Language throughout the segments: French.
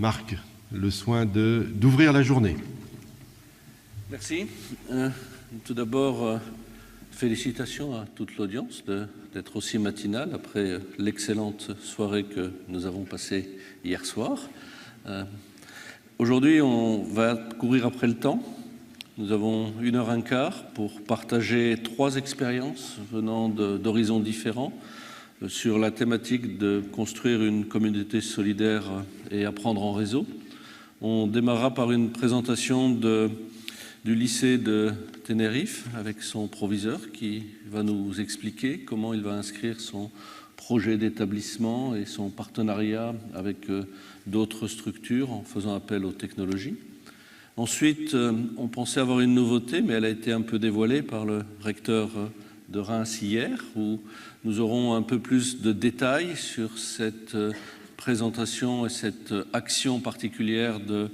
Marc le soin d'ouvrir la journée. Merci. Tout d'abord, félicitations à toute l'audience d'être aussi matinale après l'excellente soirée que nous avons passée hier soir. Aujourd'hui, on va courir après le temps. Nous avons 1h15 pour partager 3 expériences venant d'horizons différents sur la thématique de construire une communauté solidaire et apprendre en réseau. On démarrera par une présentation du lycée de Tenerife avec son proviseur qui va nous expliquer comment il va inscrire son projet d'établissement et son partenariat avec d'autres structures en faisant appel aux technologies. Ensuite, on pensait avoir une nouveauté, mais elle a été un peu dévoilée par le recteur de Reims hier, où nous aurons un peu plus de détails sur cette présentation et cette action particulière de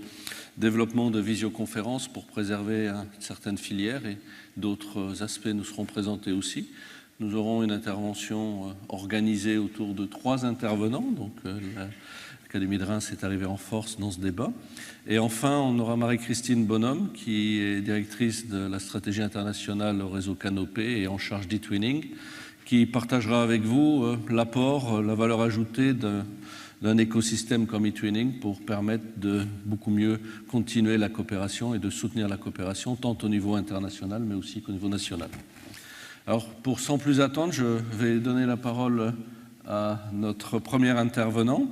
développement de visioconférence pour préserver certaines filières, et d'autres aspects nous seront présentés aussi. Nous aurons une intervention organisée autour de 3 intervenants, donc l'Académie de Reims est arrivée en force dans ce débat. Et enfin, on aura Marie-Christine Bonhomme, qui est directrice de la stratégie internationale au réseau Canopé et en charge d'e-twinning, qui partagera avec vous l'apport, la valeur ajoutée d'un écosystème comme eTwinning pour permettre de beaucoup mieux continuer la coopération et de soutenir la coopération tant au niveau international mais aussi qu'au niveau national. Alors, sans plus attendre, je vais donner la parole à notre premier intervenant,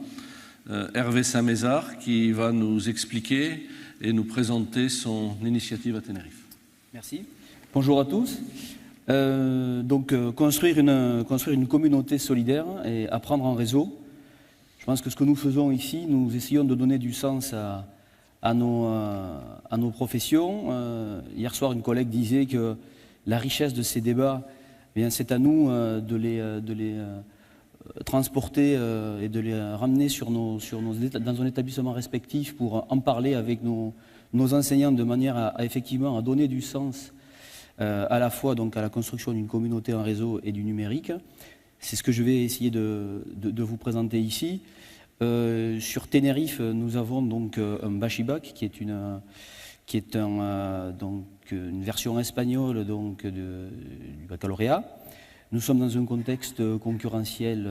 Hervé Saint-Mézard, qui va nous expliquer et nous présenter son initiative à Tenerife. Merci. Bonjour à tous. Construire une communauté solidaire et apprendre en réseau. Je pense que ce que nous faisons ici, nous essayons de donner du sens à nos professions. Hier soir, une collègue disait que la richesse de ces débats, c'est à nous de les transporter et de les ramener dans nos établissements respectifs pour en parler avec nos enseignants de manière à effectivement à donner du sens à la fois donc, à la construction d'une communauté en réseau et du numérique. C'est ce que je vais essayer de vous présenter ici. Sur Tenerife, nous avons donc un Bachibac qui est une version espagnole donc, du baccalauréat. Nous sommes dans un contexte concurrentiel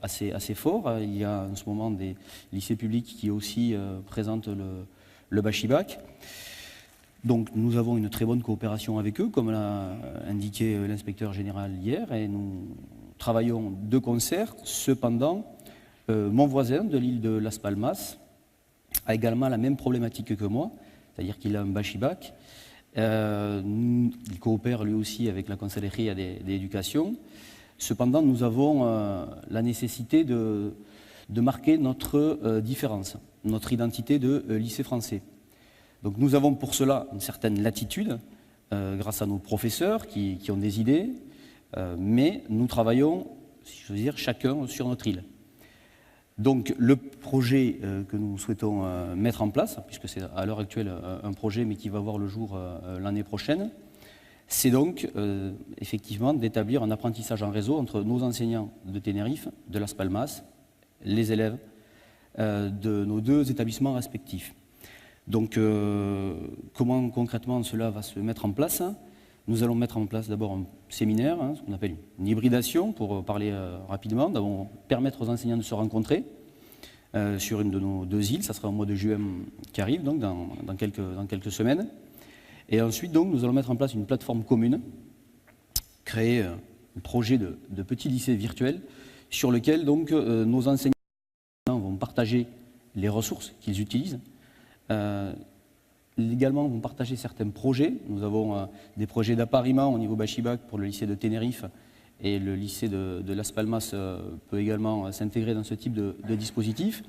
assez fort. Il y a en ce moment des lycées publics qui aussi présentent le Bachibac. Donc nous avons une très bonne coopération avec eux, comme l'a indiqué l'inspecteur général hier, et nous travaillons de concert. Cependant, mon voisin de l'île de Las Palmas a également la même problématique que moi, c'est-à-dire qu'il a un Bachibac. Il coopère lui aussi avec la Consejería d'éducation. Cependant, nous avons la nécessité de marquer notre différence, notre identité de lycée français. Donc nous avons pour cela une certaine latitude, grâce à nos professeurs qui ont des idées, mais nous travaillons, si je veux dire, chacun sur notre île. Donc le projet que nous souhaitons mettre en place, puisque c'est à l'heure actuelle un projet mais qui va voir le jour l'année prochaine, c'est donc effectivement d'établir un apprentissage en réseau entre nos enseignants de Tenerife, de Las Palmas, les élèves de nos 2 établissements respectifs. Donc comment concrètement cela va se mettre en place? Nous allons mettre en place d'abord un séminaire, ce qu'on appelle une hybridation, pour parler rapidement, permettre aux enseignants de se rencontrer sur une de nos 2 îles. Ça sera au mois de juin qui arrive, donc dans quelques semaines. Et ensuite, donc, nous allons mettre en place une plateforme commune, créer un projet de petits lycées virtuels sur lequel donc, nos enseignants vont partager les ressources qu'ils utilisent. Également, vont partager certains projets. Nous avons des projets d'appariement au niveau Bachibac pour le lycée de Tenerife, et le lycée de Las Palmas peut également s'intégrer dans ce type de dispositif.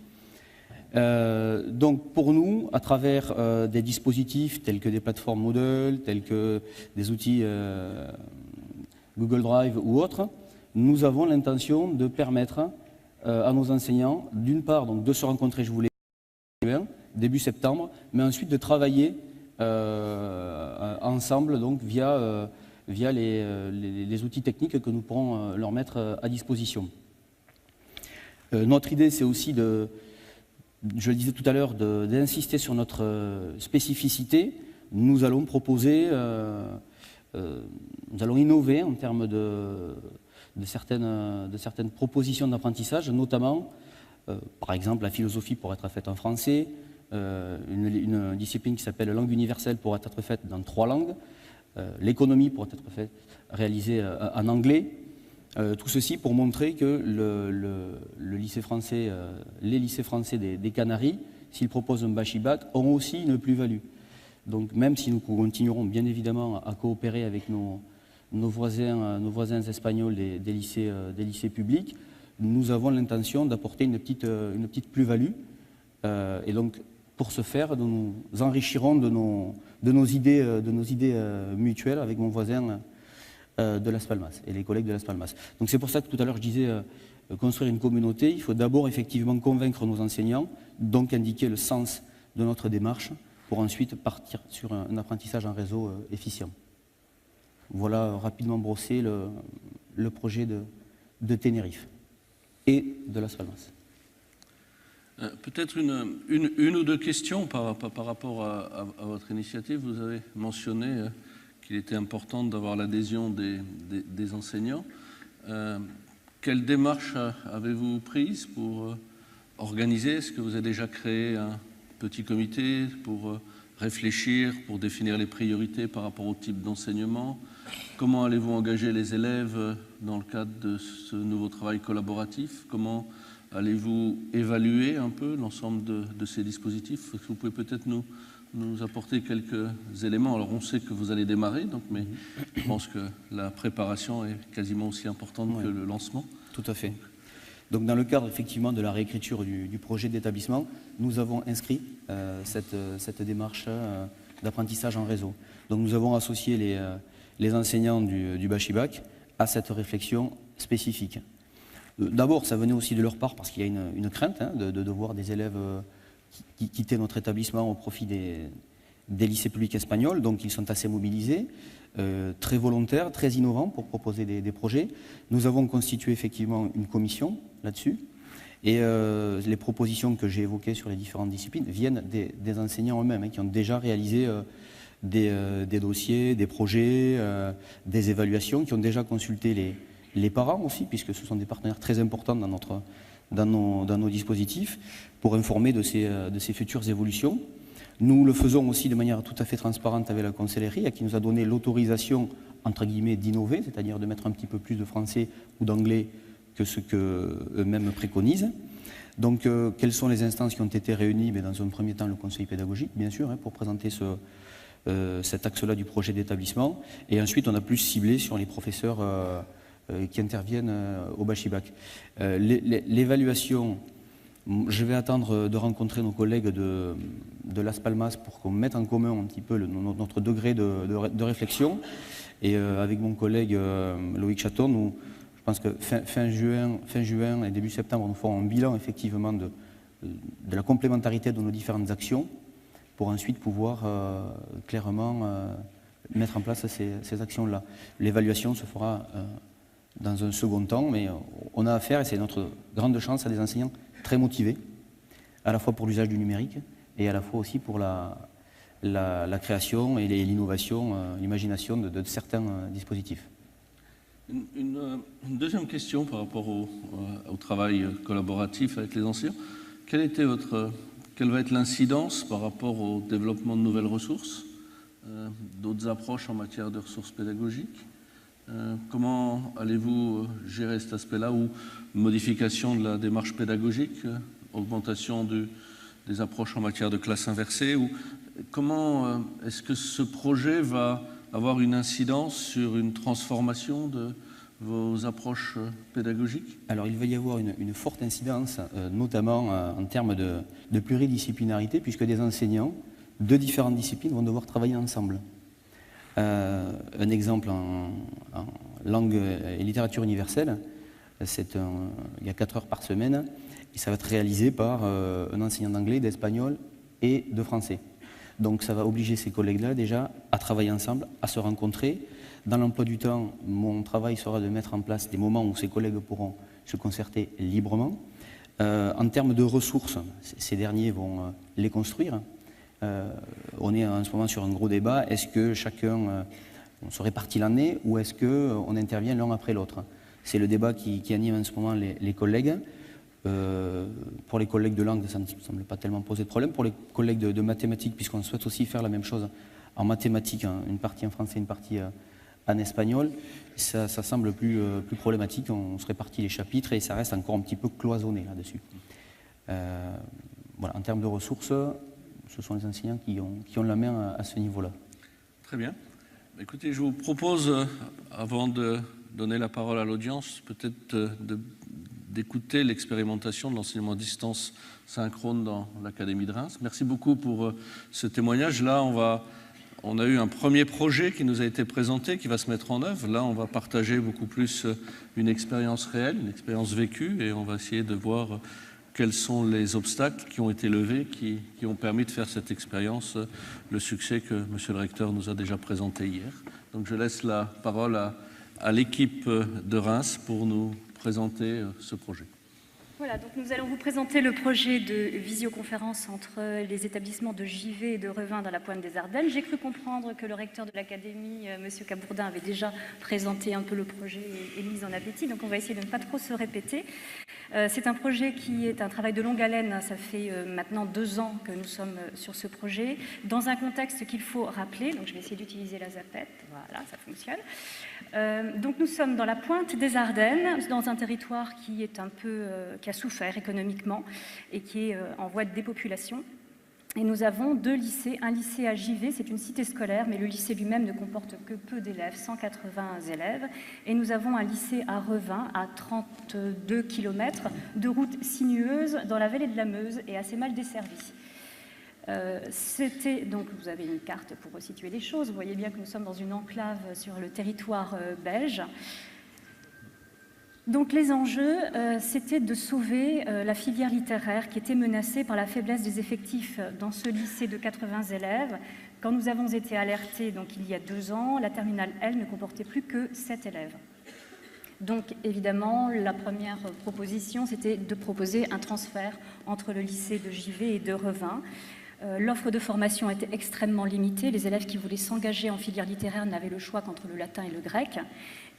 Donc pour nous, à travers des dispositifs tels que des plateformes Moodle, tels que des outils Google Drive ou autres, nous avons l'intention de permettre à nos enseignants, d'une part donc, de se rencontrer, je vous l'ai dit, début septembre, mais ensuite de travailler ensemble donc, via les outils techniques que nous pourrons leur mettre à disposition. Notre idée, c'est aussi je le disais tout à l'heure, d'insister sur notre spécificité, nous allons proposer, nous allons innover en termes de certaines propositions d'apprentissage, notamment, par exemple, la philosophie pourrait être faite en français, une discipline qui s'appelle langue universelle pourrait être faite dans 3 langues, l'économie pourrait être réalisée en anglais. Tout ceci pour montrer que le lycée français, les lycées français des Canaries, s'ils proposent un bachis-bac, ont aussi une plus-value. Donc même si nous continuerons bien évidemment à coopérer avec nos voisins espagnols des lycées publics, nous avons l'intention d'apporter une petite plus-value. Et donc pour ce faire, nous nous enrichirons de nos idées mutuelles avec mon voisin de Las Palmas et les collègues de Las Palmas. Donc c'est pour ça que tout à l'heure je disais construire une communauté, il faut d'abord effectivement convaincre nos enseignants, donc indiquer le sens de notre démarche pour ensuite partir sur un apprentissage en réseau efficient. Voilà rapidement brossé le projet de Tenerife et de Las Palmas. Peut-être une ou deux questions par rapport à votre initiative. Vous avez mentionné qu'il était important d'avoir l'adhésion des enseignants. Quelle démarche avez-vous prise pour organiser? Est-ce que vous avez déjà créé un petit comité pour réfléchir, pour définir les priorités par rapport au type d'enseignement? Comment allez-vous engager les élèves dans le cadre de ce nouveau travail collaboratif? Comment allez-vous évaluer un peu l'ensemble de ces dispositifs? Est-ce que vous pouvez peut-être nous apporter quelques éléments? Alors on sait que vous allez démarrer, donc, mais je pense que la préparation est quasiment aussi importante que le lancement. Tout à fait. Donc dans le cadre effectivement de la réécriture du projet d'établissement, nous avons inscrit cette démarche d'apprentissage en réseau. Donc nous avons associé les enseignants du bachis-bac à cette réflexion spécifique. D'abord, ça venait aussi de leur part parce qu'il y a une crainte de voir des élèves qui quittaient notre établissement au profit des lycées publics espagnols. Donc ils sont assez mobilisés, très volontaires, très innovants pour proposer des projets. Nous avons constitué effectivement une commission là-dessus. Et les propositions que j'ai évoquées sur les différentes disciplines viennent des enseignants eux-mêmes qui ont déjà réalisé des dossiers, des projets, des évaluations, qui ont déjà consulté les parents aussi, puisque ce sont des partenaires très importants dans nos dispositifs, pour informer de ces futures évolutions. Nous le faisons aussi de manière tout à fait transparente avec la Consellerie, qui nous a donné l'autorisation, entre guillemets, d'innover, c'est-à-dire de mettre un petit peu plus de français ou d'anglais que ce qu'eux-mêmes préconisent. Donc, quelles sont les instances qui ont été réunies? Dans un premier temps, le conseil pédagogique, bien sûr, pour présenter cet axe-là du projet d'établissement. Et ensuite, on a plus ciblé sur les professeurs qui interviennent au bachis-bac. L'évaluation, je vais attendre de rencontrer nos collègues de Las Palmas pour qu'on mette en commun un petit peu notre degré de réflexion. Et avec mon collègue Loïc Chaton, je pense que fin juin et début septembre, nous ferons un bilan effectivement de la complémentarité de nos différentes actions pour ensuite pouvoir clairement mettre en place ces actions-là. L'évaluation se fera dans un second temps, mais on a affaire, et c'est notre grande chance, à des enseignants très motivés, à la fois pour l'usage du numérique et à la fois aussi pour la création et l'innovation, l'imagination de certains dispositifs. Une deuxième question par rapport au travail collaboratif avec les enseignants. Quelle va être l'incidence par rapport au développement de nouvelles ressources, d'autres approches en matière de ressources pédagogiques? Comment allez-vous gérer cet aspect-là, ou modification de la démarche pédagogique, augmentation des approches en matière de classe inversée, ou comment est-ce que ce projet va avoir une incidence sur une transformation de vos approches pédagogiques? Alors il va y avoir une forte incidence, notamment en termes de pluridisciplinarité, puisque des enseignants de différentes disciplines vont devoir travailler ensemble. Un exemple en langue et littérature universelle, il y a 4 heures par semaine, et ça va être réalisé par un enseignant d'anglais, d'espagnol et de français. Donc ça va obliger ces collègues-là déjà à travailler ensemble, à se rencontrer. Dans l'emploi du temps, mon travail sera de mettre en place des moments où ces collègues pourront se concerter librement. En termes de ressources, ces derniers vont les construire. On est en ce moment sur un gros débat. Est-ce que chacun se répartit l'année ou est-ce qu'on intervient l'un après l'autre? C'est le débat qui anime en ce moment les collègues. Pour les collègues de langue, ça ne semble pas tellement poser de problème. Pour les collègues de mathématiques, puisqu'on souhaite aussi faire la même chose en mathématiques, une partie en français, une partie en espagnol, ça semble plus problématique. On se répartit les chapitres et ça reste encore un petit peu cloisonné là-dessus. Voilà, en termes de ressources, ce sont les enseignants qui ont la main à ce niveau-là. Très bien. Écoutez, je vous propose, avant de donner la parole à l'audience, peut-être d'écouter l'expérimentation de l'enseignement à distance synchrone dans l'Académie de Reims. Merci beaucoup pour ce témoignage. Là, on a eu un premier projet qui nous a été présenté, qui va se mettre en œuvre. Là, on va partager beaucoup plus une expérience réelle, une expérience vécue, et on va essayer de voir quels sont les obstacles qui ont été levés, qui ont permis de faire cette expérience, le succès que Monsieur le Recteur nous a déjà présenté hier. Donc je laisse la parole à l'équipe de Reims pour nous présenter ce projet. Voilà, donc nous allons vous présenter le projet de visioconférence entre les établissements de Givet et de Revin dans la Pointe des Ardennes. J'ai cru comprendre que le recteur de l'Académie, M. Cabourdin, avait déjà présenté un peu le projet et mis en appétit, donc on va essayer de ne pas trop se répéter. C'est un projet qui est un travail de longue haleine. Ça fait maintenant 2 ans que nous sommes sur ce projet, dans un contexte qu'il faut rappeler. Donc je vais essayer d'utiliser la zapette. Voilà, ça fonctionne. Donc nous sommes dans la Pointe des Ardennes, dans un territoire qui est qui a souffert économiquement et qui est en voie de dépopulation. Et nous avons 2 lycées, un lycée à Givet, c'est une cité scolaire, mais le lycée lui-même ne comporte que peu d'élèves, 180 élèves. Et nous avons un lycée à Revin, à 32 km de route sinueuse dans la vallée de la Meuse et assez mal desservie. Donc vous avez une carte pour resituer les choses. Vous voyez bien que nous sommes dans une enclave sur le territoire belge. Donc les enjeux, c'était de sauver la filière littéraire qui était menacée par la faiblesse des effectifs dans ce lycée de 80 élèves. Quand nous avons été alertés, donc il y a 2 ans, la terminale L ne comportait plus que 7 élèves. Donc évidemment, la première proposition, c'était de proposer un transfert entre le lycée de Givet et de Revin. L'offre de formation était extrêmement limitée. Les élèves qui voulaient s'engager en filière littéraire n'avaient le choix qu'entre le latin et le grec.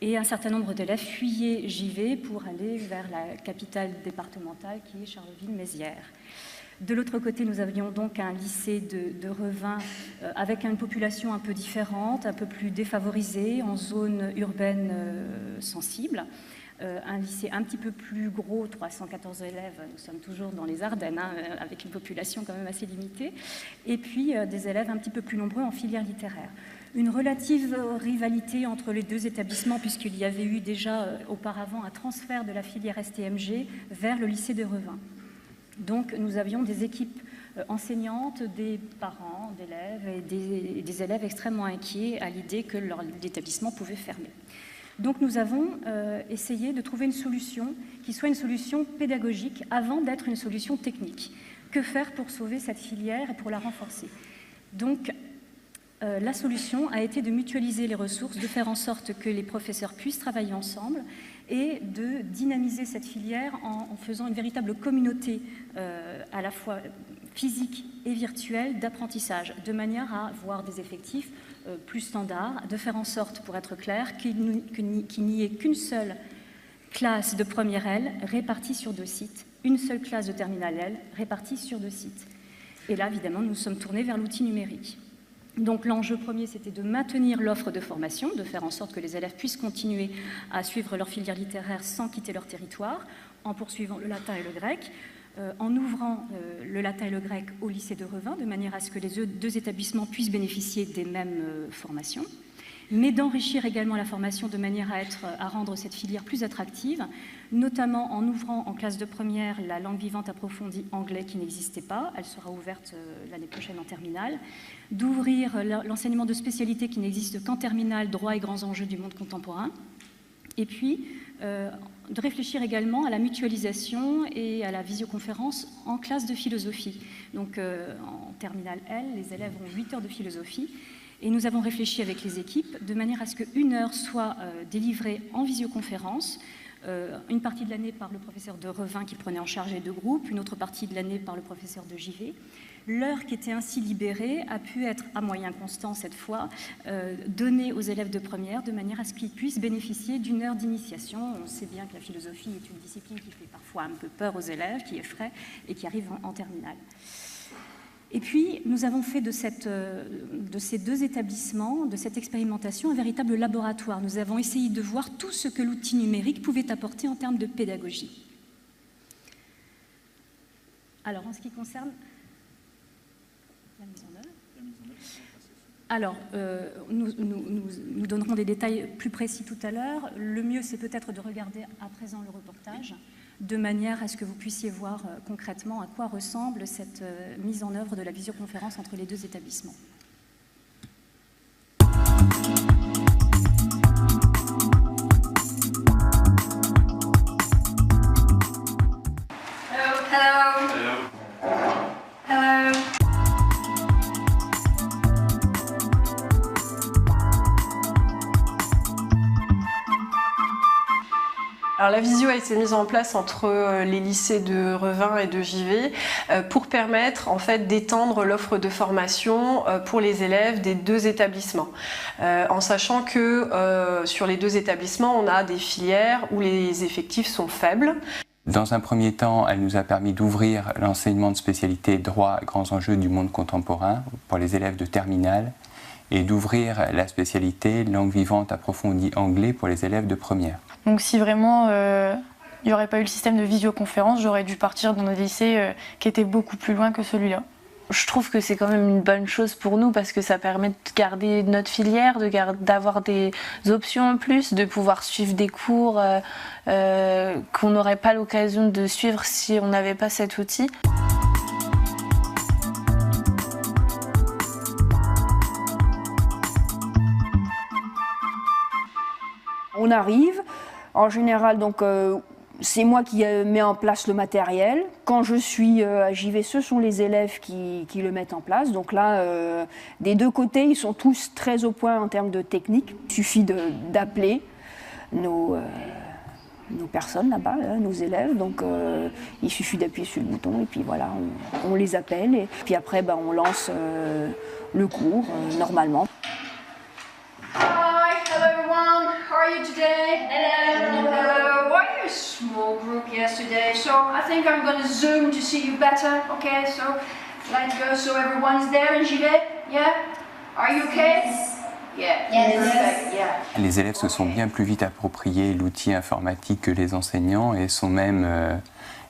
Et un certain nombre d'élèves fuyaient Givet pour aller vers la capitale départementale qui est Charleville-Mézières. De l'autre côté, nous avions donc un lycée de Revin avec une population un peu différente, un peu plus défavorisée, en zone urbaine sensible. Un lycée un petit peu plus gros, 314 élèves, nous sommes toujours dans les Ardennes, avec une population quand même assez limitée, et puis des élèves un petit peu plus nombreux en filière littéraire. Une relative rivalité entre les 2 établissements, puisqu'il y avait eu déjà auparavant un transfert de la filière STMG vers le lycée de Revin. Donc nous avions des équipes enseignantes, des parents d'élèves et des élèves extrêmement inquiets à l'idée que l'établissement pouvait fermer. Donc nous avons essayé de trouver une solution qui soit une solution pédagogique avant d'être une solution technique. Que faire pour sauver cette filière et pour la renforcer? Donc la solution a été de mutualiser les ressources, de faire en sorte que les professeurs puissent travailler ensemble et de dynamiser cette filière en faisant une véritable communauté à la fois physique et virtuelle d'apprentissage, de manière à avoir des effectifs plus standards, de faire en sorte, pour être clair, qu'il n'y ait qu'une seule classe de première L répartie sur 2 sites, une seule classe de terminale L répartie sur 2 sites. Et là, évidemment, nous sommes tournés vers l'outil numérique. Donc l'enjeu premier, c'était de maintenir l'offre de formation, de faire en sorte que les élèves puissent continuer à suivre leur filière littéraire sans quitter leur territoire, en poursuivant le latin et le grec, en ouvrant le latin et le grec au lycée de Revin, de manière à ce que les 2 établissements puissent bénéficier des mêmes formations, mais d'enrichir également la formation de manière à rendre cette filière plus attractive, notamment en ouvrant en classe de première la langue vivante approfondie anglais qui n'existait pas, elle sera ouverte l'année prochaine en terminale, d'ouvrir l'enseignement de spécialité qui n'existe qu'en terminale, droit et grands enjeux du monde contemporain, et puis de réfléchir également à la mutualisation et à la visioconférence en classe de philosophie. Donc en terminale L, les élèves ont 8 heures de philosophie, et nous avons réfléchi avec les équipes de manière à ce qu'une heure soit délivrée en visioconférence une partie de l'année par le professeur de Revin qui prenait en charge les 2 groupes, une autre partie de l'année par le professeur de JV. L'heure qui était ainsi libérée a pu être, à moyen constant cette fois, donnée aux élèves de première de manière à ce qu'ils puissent bénéficier d'une heure d'initiation. On sait bien que la philosophie est une discipline qui fait parfois un peu peur aux élèves, qui effraie et qui arrive en terminale. Et puis, nous avons fait de ces 2 établissements, de cette expérimentation, un véritable laboratoire. Nous avons essayé de voir tout ce que l'outil numérique pouvait apporter en termes de pédagogie. Alors, en ce qui concerne la mise en œuvre, alors, nous donnerons des détails plus précis tout à l'heure. Le mieux, c'est peut-être de regarder à présent le reportage, de manière à ce que vous puissiez voir concrètement à quoi ressemble cette mise en œuvre de la visioconférence entre les 2 établissements. Hello. Hello. Hello. Hello. Alors la visio a été mise en place entre les lycées de Revin et de JV pour permettre en fait d'étendre l'offre de formation pour les élèves des 2 établissements. En sachant que sur les 2 établissements, on a des filières où les effectifs sont faibles. Dans un premier temps, elle nous a permis d'ouvrir l'enseignement de spécialité droit grands enjeux du monde contemporain pour les élèves de terminale et d'ouvrir la spécialité langue vivante approfondie anglais pour les élèves de première. Donc si vraiment il n'y aurait pas eu le système de visioconférence, j'aurais dû partir dans des lycées qui étaient beaucoup plus loin que celui-là. Je trouve que c'est quand même une bonne chose pour nous parce que ça permet de garder notre filière, d'avoir des options en plus, de pouvoir suivre des cours qu'on n'aurait pas l'occasion de suivre si on n'avait pas cet outil. On arrive, en général, donc c'est moi qui mets en place le matériel. Quand je suis à JV, ce sont les élèves qui le mettent en place. Donc là, des 2 côtés, ils sont tous très au point en termes de technique. Il suffit d'appeler nos personnes là-bas, nos élèves. Donc il suffit d'appuyer sur le bouton et puis voilà, on les appelle. Et puis après, on lance le cours normalement. Hello everyone, how are you today? Hello. Hello. Why are you a small group yesterday? So I think I'm going to zoom to see you better. Okay, so let's go. So everyone's there in JV? Yeah? Are you okay? Yeah. Yes. Perfect. Yeah. Les élèves se sont bien plus vite appropriés l'outil informatique que les enseignants et sont même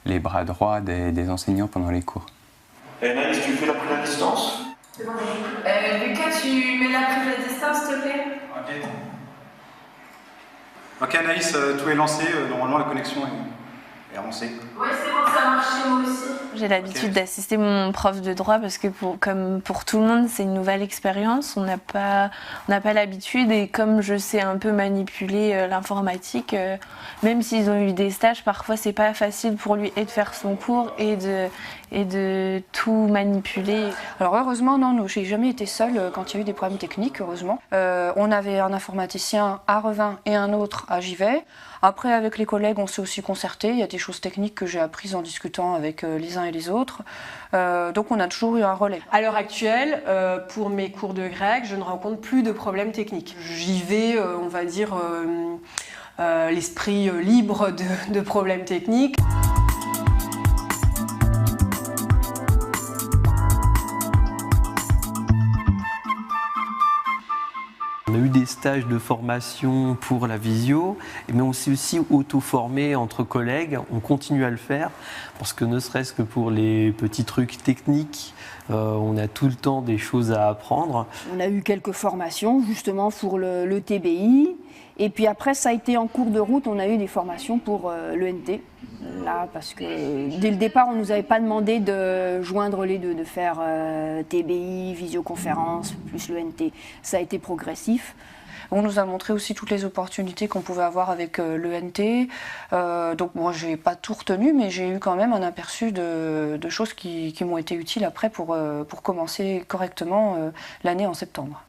les bras droits des enseignants pendant les cours. Et Anaïs, tu fais la prise à distance? C'est bon. Lucas, tu mets la prise à distance, s'il te plaît? Ok. Ok Anaïs, tout est lancé, normalement la connexion est lancée. Ouais, c'est bon, ça marche chez moi aussi. J'ai l'habitude d'assister mon prof de droit parce que comme pour tout le monde, c'est une nouvelle expérience. On n'a pas l'habitude et comme je sais un peu manipuler l'informatique, même s'ils ont eu des stages, parfois c'est pas facile pour lui et de faire son cours et de tout manipuler. Alors heureusement, non, j'ai jamais été seule quand il y a eu des problèmes techniques, heureusement. On avait un informaticien à Revin et un autre à JV. Après, avec les collègues, on s'est aussi concerté. Il y a des choses techniques que j'ai apprises en discutant avec les uns et les autres. Donc on a toujours eu un relais. À l'heure actuelle, pour mes cours de grec, je ne rencontre plus de problèmes techniques. J'y vais, on va dire, l'esprit libre de problèmes techniques. On a eu des stages de formation pour la visio, mais on s'est aussi auto-formé entre collègues. On continue à le faire parce que ne serait-ce que pour les petits trucs techniques, on a tout le temps des choses à apprendre. On a eu quelques formations justement pour le TBI. Et puis après, ça a été en cours de route, on a eu des formations pour l'ENT. Là, parce que dès le départ, on ne nous avait pas demandé de joindre les deux, de faire TBI, visioconférence, plus l'ENT. Ça a été progressif. On nous a montré aussi toutes les opportunités qu'on pouvait avoir avec l'ENT. Donc moi, je n'ai pas tout retenu, mais j'ai eu quand même un aperçu de choses qui m'ont été utiles après pour commencer correctement l'année en septembre.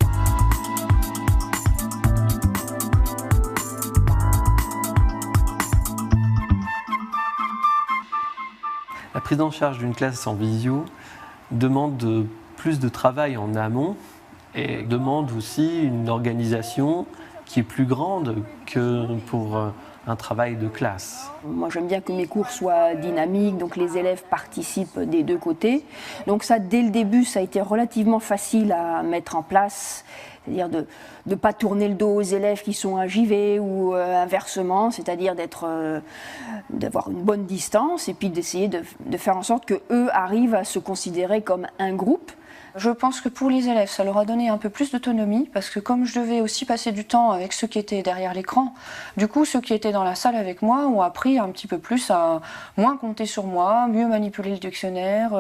prise en charge d'une classe en visio demande plus de travail en amont et demande aussi une organisation qui est plus grande que pour un travail de classe. Moi j'aime bien que mes cours soient dynamiques, donc les élèves participent des deux côtés. Donc ça, dès le début, ça a été relativement facile à mettre en place, c'est-à-dire de ne pas tourner le dos aux élèves qui sont à JV ou inversement, c'est-à-dire d'avoir une bonne distance et puis d'essayer de faire en sorte qu'eux arrivent à se considérer comme un groupe. Je pense que pour les élèves, ça leur a donné un peu plus d'autonomie parce que comme je devais aussi passer du temps avec ceux qui étaient derrière l'écran, du coup ceux qui étaient dans la salle avec moi ont appris un petit peu plus à moins compter sur moi, mieux manipuler le dictionnaire,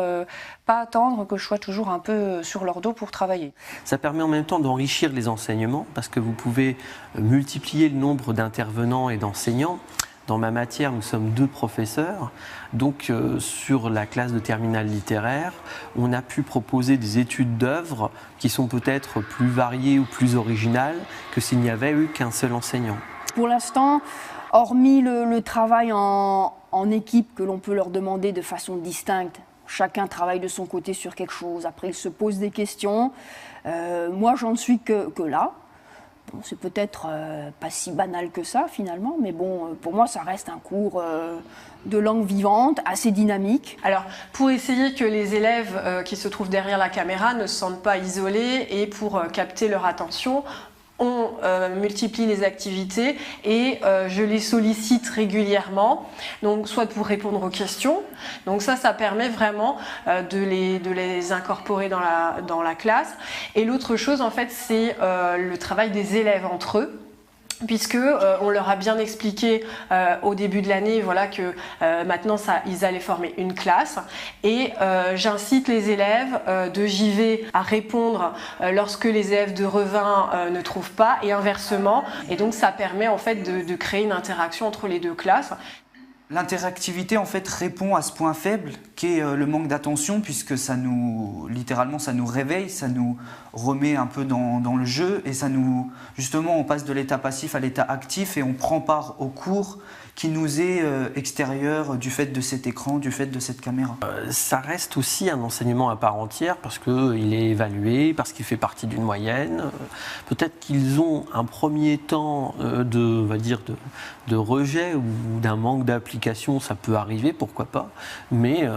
pas attendre que je sois toujours un peu sur leur dos pour travailler. Ça permet en même temps d'enrichir les enseignements parce que vous pouvez multiplier le nombre d'intervenants et d'enseignants. Dans ma matière, nous sommes 2 professeurs, donc sur la classe de terminale littéraire, on a pu proposer des études d'œuvres qui sont peut-être plus variées ou plus originales que s'il n'y avait eu qu'un seul enseignant. Pour l'instant, hormis le travail en équipe que l'on peut leur demander de façon distincte, chacun travaille de son côté sur quelque chose, après il se pose des questions, moi j'en suis que là. Bon, c'est peut-être pas si banal que ça finalement, mais bon, pour moi ça reste un cours de langue vivante, assez dynamique. Alors, pour essayer que les élèves qui se trouvent derrière la caméra ne se sentent pas isolés et pour capter leur attention, on multiplie les activités et je les sollicite régulièrement, donc soit pour répondre aux questions, donc ça permet vraiment de les incorporer dans la classe. Et l'autre chose en fait c'est le travail des élèves entre eux, puisque on leur a bien expliqué au début de l'année voilà, que maintenant ils allaient former une classe et j'incite les élèves de JV à répondre lorsque les élèves de Revin ne trouvent pas et inversement, et donc ça permet en fait de créer une interaction entre les 2 classes. L'interactivité en fait répond à ce point faible qu'est le manque d'attention, puisque littéralement ça nous réveille, ça nous remet un peu dans le jeu et justement on passe de l'état passif à l'état actif et on prend part au cours qui nous est extérieur du fait de cet écran, du fait de cette caméra. Ça reste aussi un enseignement à part entière parce qu'il est évalué, parce qu'il fait partie d'une moyenne. Peut-être qu'ils ont un premier temps de rejet ou d'un manque d'application, ça peut arriver, pourquoi pas, mais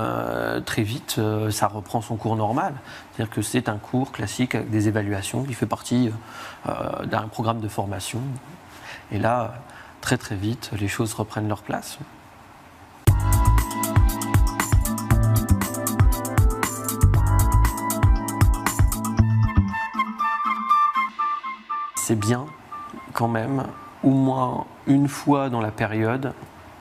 très vite ça reprend son cours normal. C'est-à-dire que c'est un cours classique avec des évaluations qui fait partie d'un programme de formation. Et là, très très vite, les choses reprennent leur place. C'est bien quand même, au moins une fois dans la période,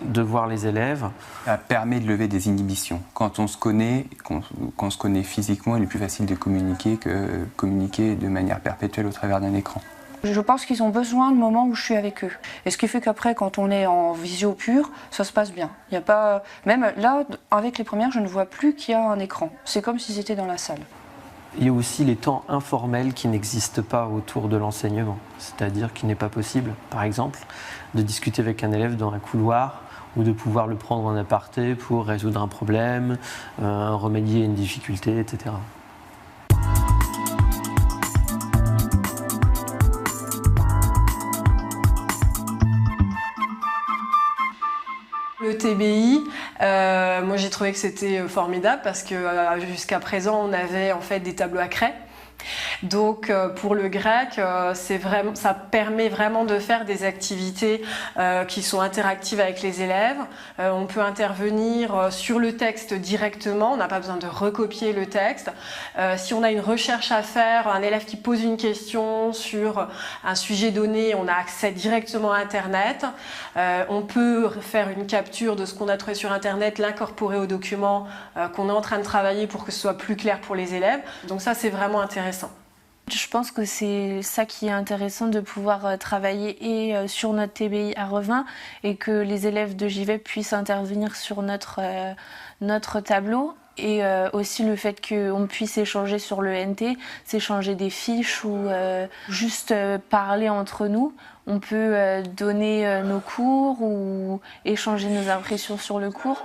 de voir les élèves. Ça permet de lever des inhibitions. Quand on se connaît, qu'on se connaît physiquement, il est plus facile de communiquer que communiquer de manière perpétuelle au travers d'un écran. Je pense qu'ils ont besoin de moments où je suis avec eux. Et ce qui fait qu'après, quand on est en visio pure, ça se passe bien. Il y a pas... Même là, avec les premières, je ne vois plus qu'il y a un écran. C'est comme si c'était dans la salle. Il y a aussi les temps informels qui n'existent pas autour de l'enseignement. C'est-à-dire qu'il n'est pas possible, par exemple, de discuter avec un élève dans un couloir ou de pouvoir le prendre en aparté pour résoudre un problème, remédier à une difficulté, etc. Le TBI, moi j'ai trouvé que c'était formidable parce que jusqu'à présent on avait en fait des tableaux à craie. Donc pour le grec, ça permet vraiment de faire des activités qui sont interactives avec les élèves. On peut intervenir sur le texte directement, on n'a pas besoin de recopier le texte. Si on a une recherche à faire, un élève qui pose une question sur un sujet donné, on a accès directement à Internet. On peut faire une capture de ce qu'on a trouvé sur Internet, l'incorporer au document qu'on est en train de travailler pour que ce soit plus clair pour les élèves. Donc ça, c'est vraiment intéressant. Je pense que c'est ça qui est intéressant de pouvoir travailler et sur notre TBI à Revin et que les élèves de JV puissent intervenir sur notre tableau. Et aussi le fait qu'on puisse échanger sur le NT, s'échanger des fiches ou juste parler entre nous. On peut donner nos cours ou échanger nos impressions sur le cours.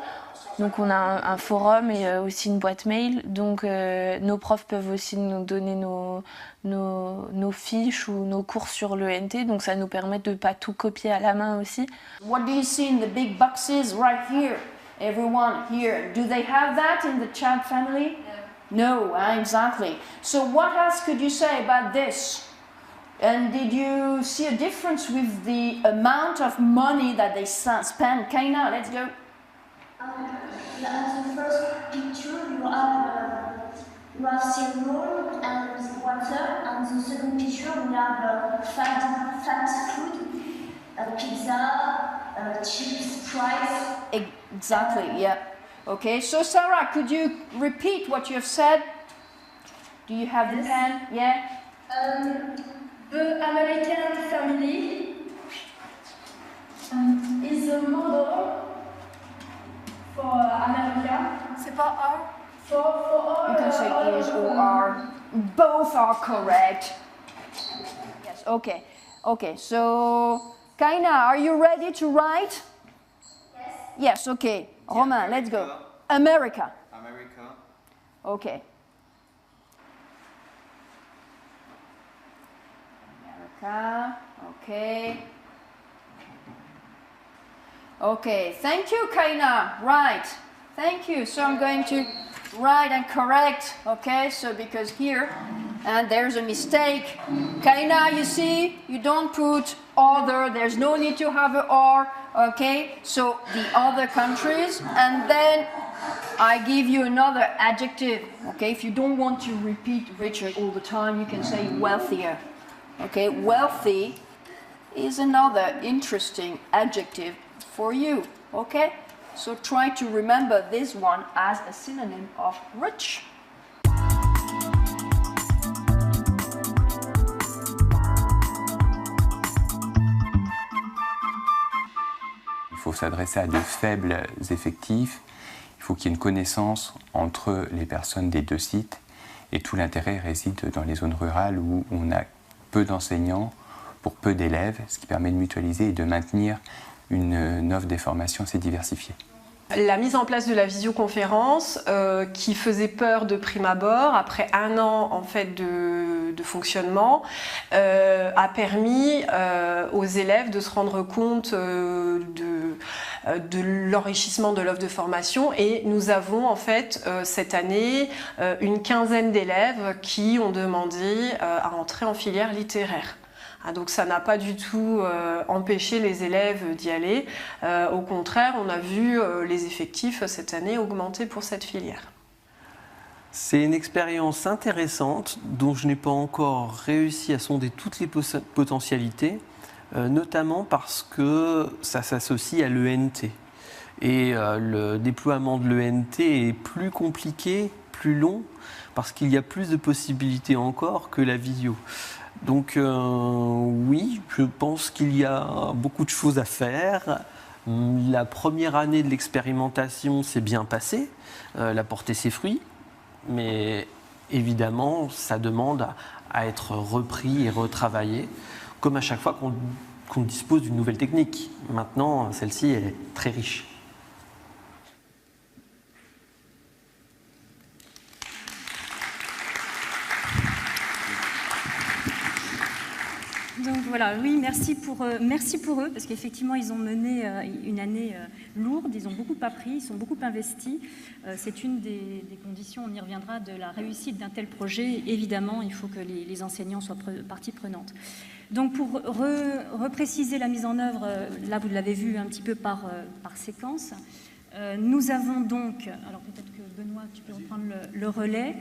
Donc on a un forum et aussi une boîte mail. Donc nos profs peuvent aussi nous donner nos fiches ou nos cours sur l'ENT. Donc ça nous permet de ne pas tout copier à la main aussi. What do you see in the big boxes right here? Everyone here, do they have that in the child family? No, exactly. So what else could you say about this? And did you see a difference with the amount of money that they spend? Kaina, let's go. The first picture you have cereal and water, and the second picture we have fast food, pizza, chips, fries. Exactly, yeah. Okay, so Sarah, could you repeat what you have said? Do you have the pen? Yeah? The American family is a model for America. C'est pas R. For You can say is or are. Both are correct. Yes, okay. Okay, so Kaina, are you ready to write? Yes. Yes, okay. Romain, let's go. America. America. Okay. America. Okay. Okay, thank you, Kaina. Right. Thank you. So I'm going to write and correct. Okay, so because here, and there's a mistake. Kaina, you see, you don't put other. There's no need to have an R. Okay, so the other countries, and then I give you another adjective. Okay, if you don't want to repeat Richard all the time, you can say wealthier. Okay, wealthy is another interesting adjective for you. Okay, so try to remember this one as a synonym of rich. Il faut s'adresser à de faibles effectifs. Il faut qu'il y ait une connaissance entre les personnes des deux sites. Et tout l'intérêt réside dans les zones rurales où on a peu d'enseignants pour peu d'élèves, ce qui permet de mutualiser et de maintenir une offre des formations assez diversifiée. La mise en place de la visioconférence qui faisait peur de prime abord, après un an en fait de fonctionnement, a permis aux élèves de se rendre compte de l'enrichissement de l'offre de formation, et nous avons en fait cette année une quinzaine d'élèves qui ont demandé à entrer en filière littéraire. Donc ça n'a pas du tout empêché les élèves d'y aller. Au contraire, on a vu les effectifs cette année augmenter pour cette filière. C'est une expérience intéressante dont je n'ai pas encore réussi à sonder toutes les potentialités, notamment parce que ça s'associe à l'ENT. Et le déploiement de l'ENT est plus compliqué, plus long, parce qu'il y a plus de possibilités encore que la visio. Donc oui, je pense qu'il y a beaucoup de choses à faire. La première année de l'expérimentation s'est bien passée, elle a porté ses fruits, mais évidemment, ça demande à être repris et retravaillé, comme à chaque fois qu'on dispose d'une nouvelle technique. Maintenant, celle-ci est très riche. Donc voilà, oui, merci pour eux, parce qu'effectivement, ils ont mené une année lourde, ils ont beaucoup appris, ils sont beaucoup investis. C'est une des conditions, on y reviendra, de la réussite d'un tel projet. Évidemment, il faut que les enseignants soient partie prenante. Donc pour repréciser la mise en œuvre, là vous l'avez vu un petit peu par séquence, nous avons donc, alors peut-être que Benoît, tu peux reprendre le relais.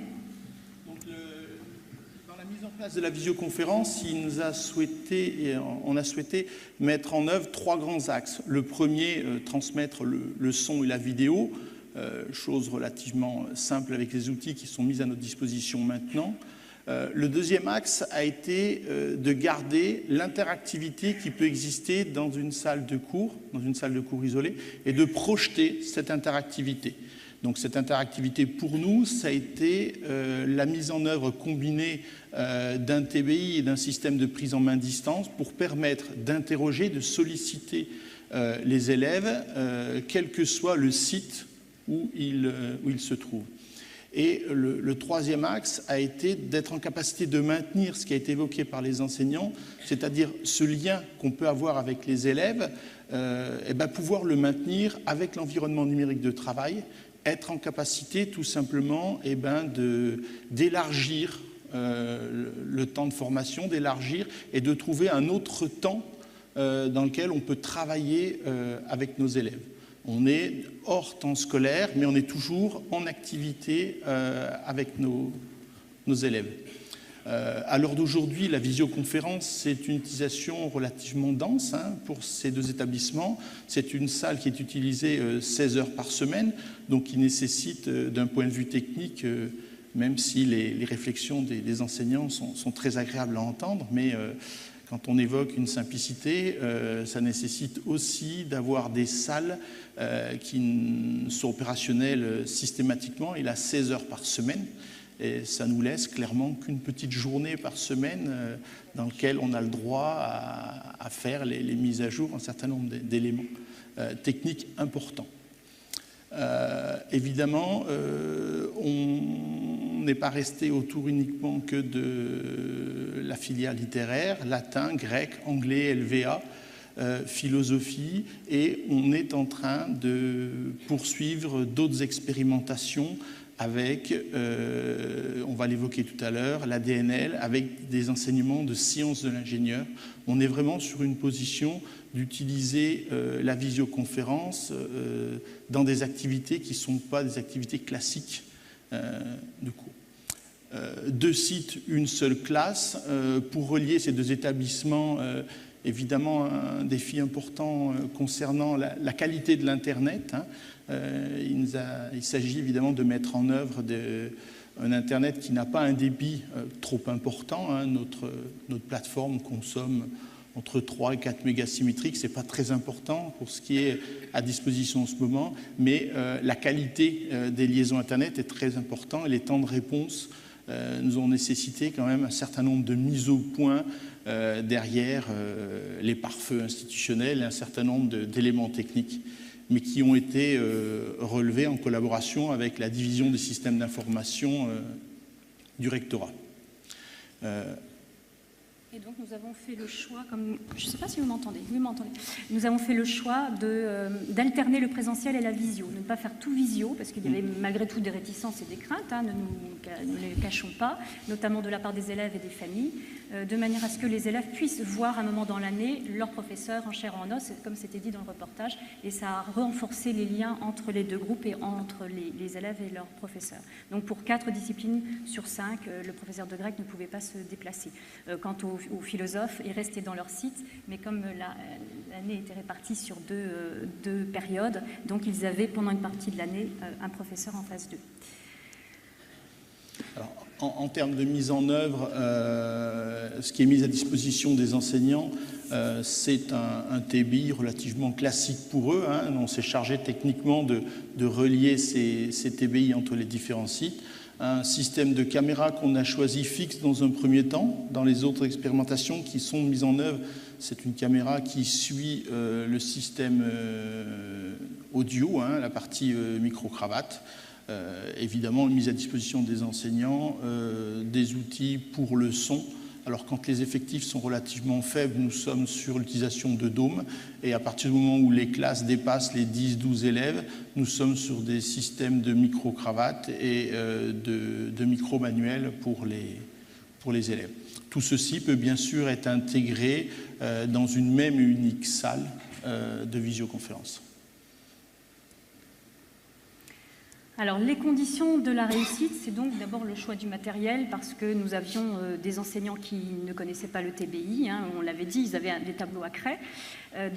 La mise en place de la visioconférence, on a souhaité mettre en œuvre 3 grands axes. Le premier, transmettre le son et la vidéo, chose relativement simple avec les outils qui sont mis à notre disposition maintenant. Le deuxième axe a été de garder l'interactivité qui peut exister dans une salle de cours isolée, et de projeter cette interactivité. Donc cette interactivité, pour nous, ça a été la mise en œuvre combinée d'un TBI et d'un système de prise en main distance pour permettre d'interroger, de solliciter les élèves, quel que soit le site où il se trouve. Et le troisième axe a été d'être en capacité de maintenir ce qui a été évoqué par les enseignants, c'est-à-dire ce lien qu'on peut avoir avec les élèves, pouvoir le maintenir avec l'environnement numérique de travail, être en capacité tout simplement d'élargir le temps de formation, d'élargir et de trouver un autre temps dans lequel on peut travailler avec nos élèves. On est hors temps scolaire, mais on est toujours en activité avec nos élèves. À l'heure d'aujourd'hui, la visioconférence, c'est une utilisation relativement dense pour ces deux établissements. C'est une salle qui est utilisée 16 heures par semaine, donc qui nécessite, d'un point de vue technique, même si les réflexions des enseignants sont très agréables à entendre, mais quand on évoque une simplicité, ça nécessite aussi d'avoir des salles qui sont opérationnelles systématiquement, et là 16 heures par semaine. Et ça nous laisse clairement qu'une petite journée par semaine dans laquelle on a le droit à faire les mises à jour, un certain nombre d'éléments techniques importants. Évidemment, on n'est pas resté autour uniquement que de la filière littéraire, latin, grec, anglais, LVA, philosophie, et on est en train de poursuivre d'autres expérimentations avec, on va l'évoquer tout à l'heure, la DNL, avec des enseignements de sciences de l'ingénieur. On est vraiment sur une position d'utiliser la visioconférence dans des activités qui ne sont pas des activités classiques de cours. 2 sites, une seule classe. Pour relier ces deux établissements, évidemment, un défi important concernant la qualité de l'Internet. Il s'agit évidemment de mettre en œuvre un Internet qui n'a pas un débit trop important. Notre plateforme consomme entre 3 et 4 mégas symétriques. Ce n'est pas très important pour ce qui est à disposition en ce moment, mais la qualité des liaisons Internet est très importante et les temps de réponse nous ont nécessité quand même un certain nombre de mises au point derrière les pare-feux institutionnels et un certain nombre d'éléments techniques, mais qui ont été relevés en collaboration avec la division des systèmes d'information du rectorat. Et donc nous avons fait le choix, je ne sais pas si vous m'entendez, oui, vous m'entendez. Nous avons fait le choix d'alterner le présentiel et la visio, de ne pas faire tout visio, parce qu'il y avait malgré tout des réticences et des craintes, ne les cachons pas, notamment de la part des élèves et des familles, de manière à ce que les élèves puissent voir un moment dans l'année leur professeur en chair et en os, comme c'était dit dans le reportage, et ça a renforcé les liens entre les deux groupes et entre les élèves et leurs professeurs. Donc pour 4 disciplines sur 5, le professeur de grec ne pouvait pas se déplacer. Quant aux philosophes, ils restaient dans leur site, mais comme l'année était répartie sur deux périodes, donc ils avaient pendant une partie de l'année un professeur en phase 2. Alors, en termes de mise en œuvre, ce qui est mis à disposition des enseignants, c'est un TBI relativement classique pour eux. On s'est chargé techniquement de relier ces TBI entre les différents sites. Un système de caméra qu'on a choisi fixe dans un premier temps. Dans les autres expérimentations qui sont mises en œuvre, c'est une caméra qui suit le système audio, la partie micro-cravate. Évidemment, mise à disposition des enseignants, des outils pour le son. Alors quand les effectifs sont relativement faibles, nous sommes sur l'utilisation de dômes, et à partir du moment où les classes dépassent les 10-12 élèves, nous sommes sur des systèmes de micro-cravates et de micro-manuels pour les élèves. Tout ceci peut bien sûr être intégré dans une même et unique salle de visioconférence. Alors, les conditions de la réussite, c'est donc d'abord le choix du matériel, parce que nous avions des enseignants qui ne connaissaient pas le TBI, on l'avait dit, ils avaient des tableaux à craie,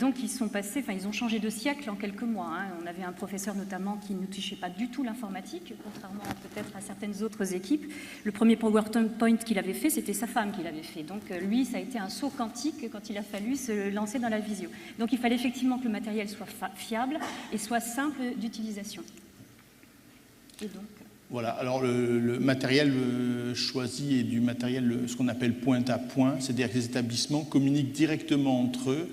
donc ils ont changé de siècle en quelques mois. On avait un professeur notamment qui ne touchait pas du tout l'informatique, contrairement peut-être à certaines autres équipes. Le premier PowerPoint qu'il avait fait, c'était sa femme qui l'avait fait, donc lui, ça a été un saut quantique quand il a fallu se lancer dans la visio. Donc il fallait effectivement que le matériel soit fiable et soit simple d'utilisation. Et donc... Voilà, alors le matériel choisi est du matériel, ce qu'on appelle point à point, c'est-à-dire que les établissements communiquent directement entre eux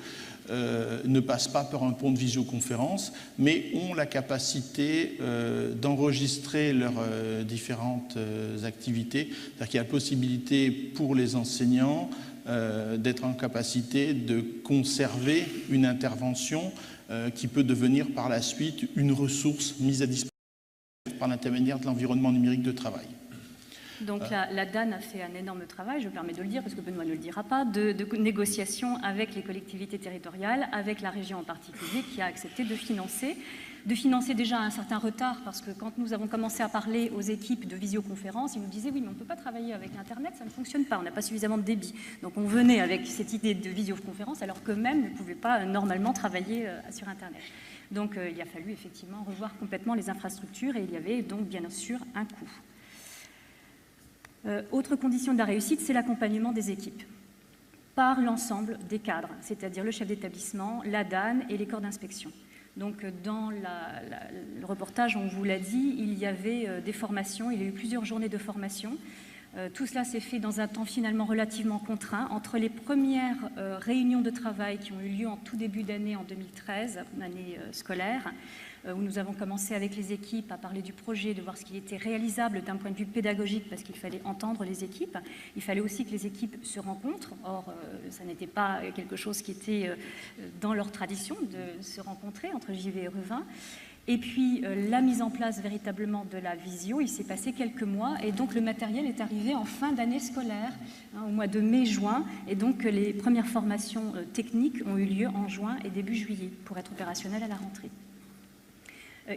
ne passent pas par un pont de visioconférence, mais ont la capacité d'enregistrer leurs différentes activités. C'est-à-dire qu'il y a la possibilité pour les enseignants d'être en capacité de conserver une intervention qui peut devenir par la suite une ressource mise à disposition par l'intermédiaire de l'environnement numérique de travail. Donc la DAN a fait un énorme travail, je me permets de le dire parce que Benoît ne le dira pas, de négociation avec les collectivités territoriales, avec la région en particulier, qui a accepté de financer déjà un certain retard, parce que quand nous avons commencé à parler aux équipes de visioconférence, ils nous disaient oui mais on ne peut pas travailler avec Internet, ça ne fonctionne pas, on n'a pas suffisamment de débit. Donc on venait avec cette idée de visioconférence alors qu'eux-mêmes ne pouvaient pas normalement travailler sur Internet. Donc il a fallu effectivement revoir complètement les infrastructures et il y avait donc bien sûr un coût. Autre condition de la réussite, c'est l'accompagnement des équipes par l'ensemble des cadres, c'est-à-dire le chef d'établissement, la DAN et les corps d'inspection. Donc dans le reportage, on vous l'a dit, il y avait des formations, il y a eu plusieurs journées de formation. Tout cela s'est fait dans un temps finalement relativement contraint, entre les premières réunions de travail qui ont eu lieu en tout début d'année en 2013, année scolaire, où nous avons commencé avec les équipes à parler du projet, de voir ce qui était réalisable d'un point de vue pédagogique, parce qu'il fallait entendre les équipes. Il fallait aussi que les équipes se rencontrent. Or, ça n'était pas quelque chose qui était dans leur tradition de se rencontrer entre JV et Revin. Et puis, la mise en place véritablement de la visio, il s'est passé quelques mois, et donc le matériel est arrivé en fin d'année scolaire, au mois de mai-juin, et donc les premières formations techniques ont eu lieu en juin et début juillet, pour être opérationnelles à la rentrée.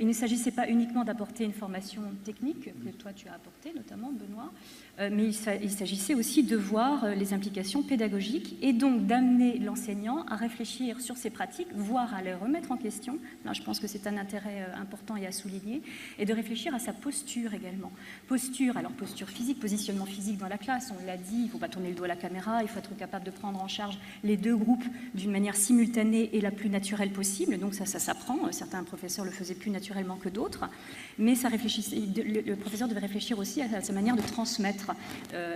Il ne s'agissait pas uniquement d'apporter une formation technique, que toi tu as apporté notamment, Benoît, mais il s'agissait aussi de voir les implications pédagogiques et donc d'amener l'enseignant à réfléchir sur ses pratiques, voire à les remettre en question. Là, je pense que c'est un intérêt important et à souligner, et de réfléchir à sa posture également. Posture, alors posture physique, positionnement physique dans la classe, on l'a dit, il ne faut pas tourner le dos à la caméra, il faut être capable de prendre en charge les deux groupes d'une manière simultanée et la plus naturelle possible, donc ça s'apprend, certains professeurs le faisaient plus naturellement que d'autres, mais ça le professeur devait réfléchir aussi à sa manière de transmettre.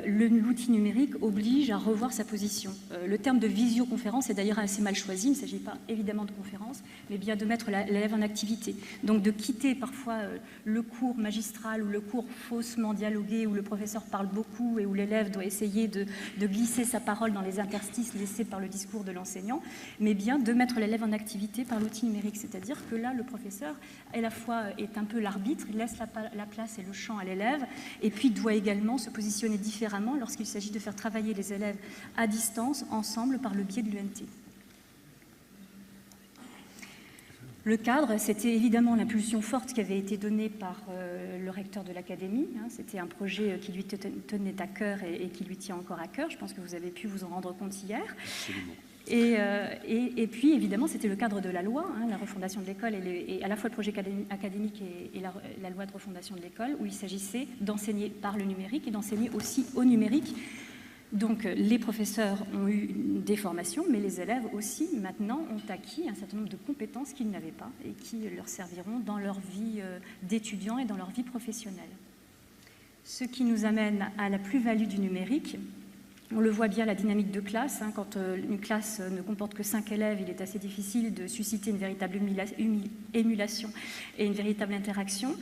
L'outil numérique oblige à revoir sa position. Le terme de visioconférence est d'ailleurs assez mal choisi, il ne s'agit pas évidemment de conférence, mais bien de mettre l'élève en activité. Donc de quitter parfois le cours magistral ou le cours faussement dialogué où le professeur parle beaucoup et où l'élève doit essayer de glisser sa parole dans les interstices laissés par le discours de l'enseignant, mais bien de mettre l'élève en activité par l'outil numérique, c'est-à-dire que là le professeur à la fois est un peu l'arbitre, il laisse la place et le champ à l'élève, et puis doit également se positionner différemment lorsqu'il s'agit de faire travailler les élèves à distance, ensemble, par le biais de l'UNT. Le cadre, c'était évidemment l'impulsion forte qui avait été donnée par le recteur de l'académie. C'était un projet qui lui tenait à cœur et qui lui tient encore à cœur. Je pense que vous avez pu vous en rendre compte hier. Absolument. Et puis, évidemment, c'était le cadre de la loi, la refondation de l'école, et à la fois le projet académique et la loi de refondation de l'école, où il s'agissait d'enseigner par le numérique et d'enseigner aussi au numérique. Donc, les professeurs ont eu des formations, mais les élèves aussi, maintenant, ont acquis un certain nombre de compétences qu'ils n'avaient pas et qui leur serviront dans leur vie d'étudiants et dans leur vie professionnelle. Ce qui nous amène à la plus-value du numérique. On le voit bien, la dynamique de classe. Quand une classe ne comporte que 5 élèves, il est assez difficile de susciter une véritable émulation et une véritable interaction.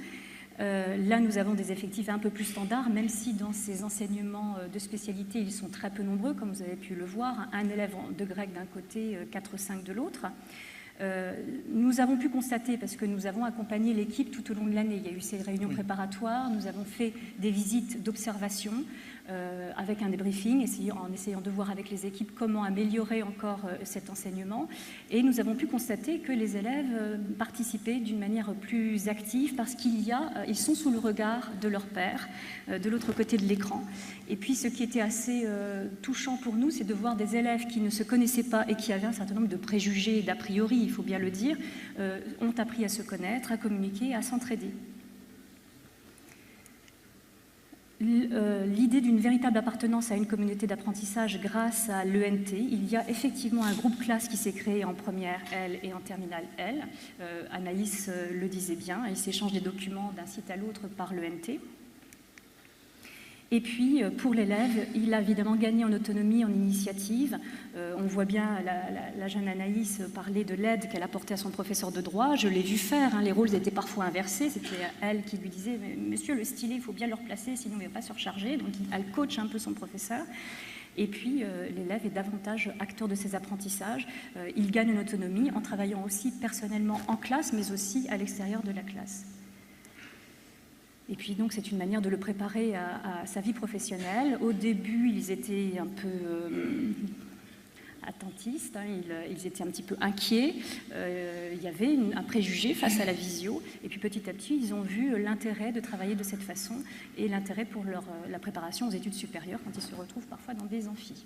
Là, nous avons des effectifs un peu plus standards, même si dans ces enseignements de spécialité, ils sont très peu nombreux, comme vous avez pu le voir. Un élève de grec d'un côté, 4-5 de l'autre. Nous avons pu constater, parce que nous avons accompagné l'équipe tout au long de l'année, il y a eu ces réunions préparatoires, nous avons fait des visites d'observation avec un débriefing, en essayant de voir avec les équipes comment améliorer encore cet enseignement. Et nous avons pu constater que les élèves participaient d'une manière plus active parce ils sont sous le regard de leur père, de l'autre côté de l'écran. Et puis ce qui était assez touchant pour nous, c'est de voir des élèves qui ne se connaissaient pas et qui avaient un certain nombre de préjugés, d'a priori, il faut bien le dire, ont appris à se connaître, à communiquer, à s'entraider. L'idée d'une véritable appartenance à une communauté d'apprentissage grâce à l'ENT, il y a effectivement un groupe classe qui s'est créé en première L et en terminale L. Anaïs le disait bien, il s'échange des documents d'un site à l'autre par l'ENT. Et puis, pour l'élève, il a évidemment gagné en autonomie, en initiative. On voit bien la jeune Anaïs parler de l'aide qu'elle apportait à son professeur de droit. Je l'ai vu faire, hein, les rôles étaient parfois inversés. C'était elle qui lui disait « Monsieur, le stylet, il faut bien le replacer, sinon il ne va pas surcharger ». Donc, elle coach un peu son professeur. Et puis, l'élève est davantage acteur de ses apprentissages. Il gagne en autonomie en travaillant aussi personnellement en classe, mais aussi à l'extérieur de la classe. Et puis donc c'est une manière de le préparer à sa vie professionnelle. Au début, ils étaient un peu attentistes, hein, ils étaient un petit peu inquiets. Il y avait un préjugé face à la visio. Et puis petit à petit, ils ont vu l'intérêt de travailler de cette façon et l'intérêt pour la préparation aux études supérieures quand ils se retrouvent parfois dans des amphis.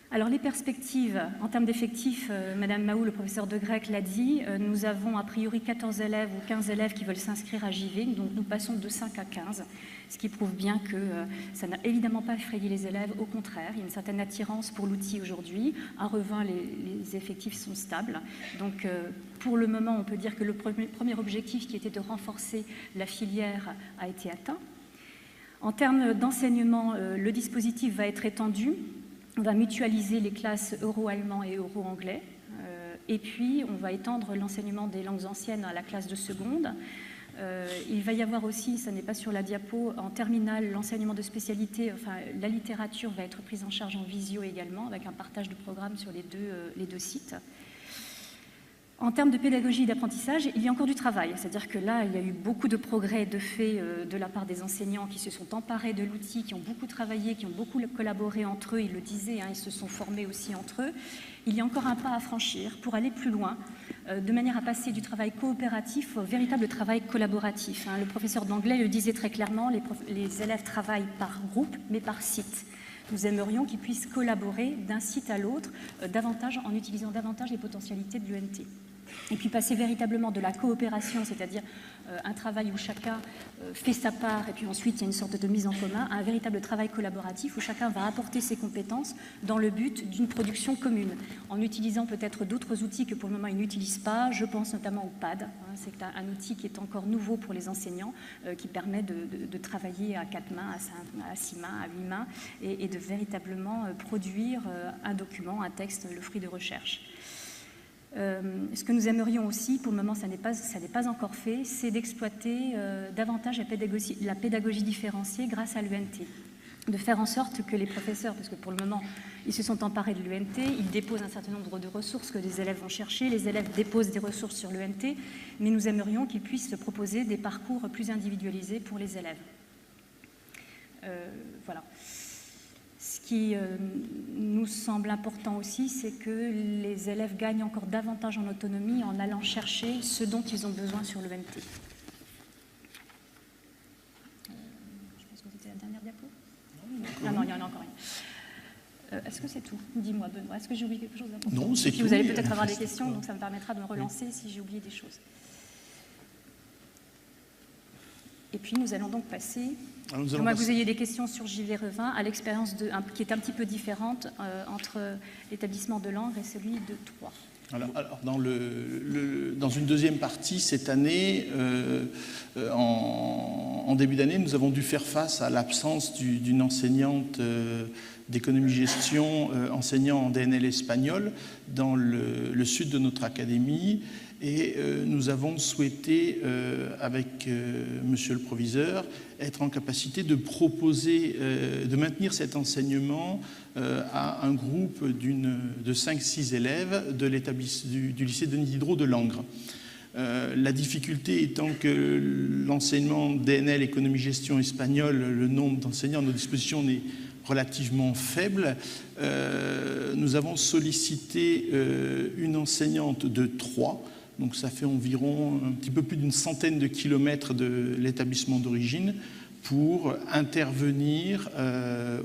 Alors les perspectives, en termes d'effectifs, Madame Mahou, le professeur de grec, l'a dit, nous avons a priori 14 élèves ou 15 élèves qui veulent s'inscrire à JV, donc nous passons de 5 à 15, ce qui prouve bien que ça n'a évidemment pas effrayé les élèves, au contraire, il y a une certaine attirance pour l'outil aujourd'hui. À Revin, les effectifs sont stables, donc pour le moment, on peut dire que le premier objectif qui était de renforcer la filière a été atteint. En termes d'enseignement, le dispositif va être étendu. On va mutualiser les classes euro-allemand et euro-anglais. Et puis, on va étendre l'enseignement des langues anciennes à la classe de seconde. Il va y avoir aussi, ça n'est pas sur la diapo, en terminale, l'enseignement de spécialité, enfin, la littérature va être prise en charge en visio également, avec un partage de programmes sur les deux sites. En termes de pédagogie et d'apprentissage, il y a encore du travail. C'est-à-dire que là, il y a eu beaucoup de progrès de fait de la part des enseignants qui se sont emparés de l'outil, qui ont beaucoup travaillé, qui ont beaucoup collaboré entre eux. Ils le disaient, hein, ils se sont formés aussi entre eux. Il y a encore un pas à franchir pour aller plus loin, de manière à passer du travail coopératif au véritable travail collaboratif. Hein. Le professeur d'anglais le disait très clairement, les élèves travaillent par groupe, mais par site. Nous aimerions qu'ils puissent collaborer d'un site à l'autre, en utilisant davantage les potentialités de l'UNT. Et puis passer véritablement de la coopération, c'est-à-dire un travail où chacun fait sa part et puis ensuite il y a une sorte de mise en commun, à un véritable travail collaboratif où chacun va apporter ses compétences dans le but d'une production commune, en utilisant peut-être d'autres outils que pour le moment ils n'utilisent pas. Je pense notamment au PAD, hein, c'est un outil qui est encore nouveau pour les enseignants, qui permet de travailler à 4 mains, à 6 mains, à 8 mains, et de véritablement produire un document, un texte, le fruit de recherche. Ce que nous aimerions aussi, pour le moment ça n'est pas encore fait, c'est d'exploiter davantage la pédagogie différenciée grâce à l'UNT. De faire en sorte que les professeurs, parce que pour le moment ils se sont emparés de l'UNT, ils déposent un certain nombre de ressources que les élèves vont chercher, les élèves déposent des ressources sur l'UNT, mais nous aimerions qu'ils puissent proposer des parcours plus individualisés pour les élèves. Voilà. Ce qui nous semble important aussi, c'est que les élèves gagnent encore davantage en autonomie en allant chercher ce dont ils ont besoin sur l'UNT. Je pense que c'était la dernière diapo. Non, il y en a encore une. Est-ce que c'est tout? Dis-moi, Benoît, est-ce que j'ai oublié quelque chose d'important? Non, c'est tout. Vous allez peut-être avoir des questions, donc ça me permettra de me relancer si j'ai oublié des choses. Et puis nous allons donc passer, à moins que vous ayez des questions sur JV Revin, à l'expérience qui est un petit peu différente entre l'établissement de Langres et celui de Troyes. Alors dans une deuxième partie, cette année, en début d'année, nous avons dû faire face à l'absence d'une enseignante d'économie-gestion enseignant en DNL espagnol dans le sud de notre académie. Et nous avons souhaité, avec monsieur le proviseur, être en capacité de proposer, de maintenir cet enseignement à un groupe de 5-6 élèves du lycée Denis Diderot de Langres. La difficulté étant que l'enseignement DNL, économie-gestion espagnol, le nombre d'enseignants à nos dispositions est relativement faible. Nous avons sollicité une enseignante de Troyes. Donc ça fait environ un petit peu plus d'une centaine de kilomètres de l'établissement d'origine pour intervenir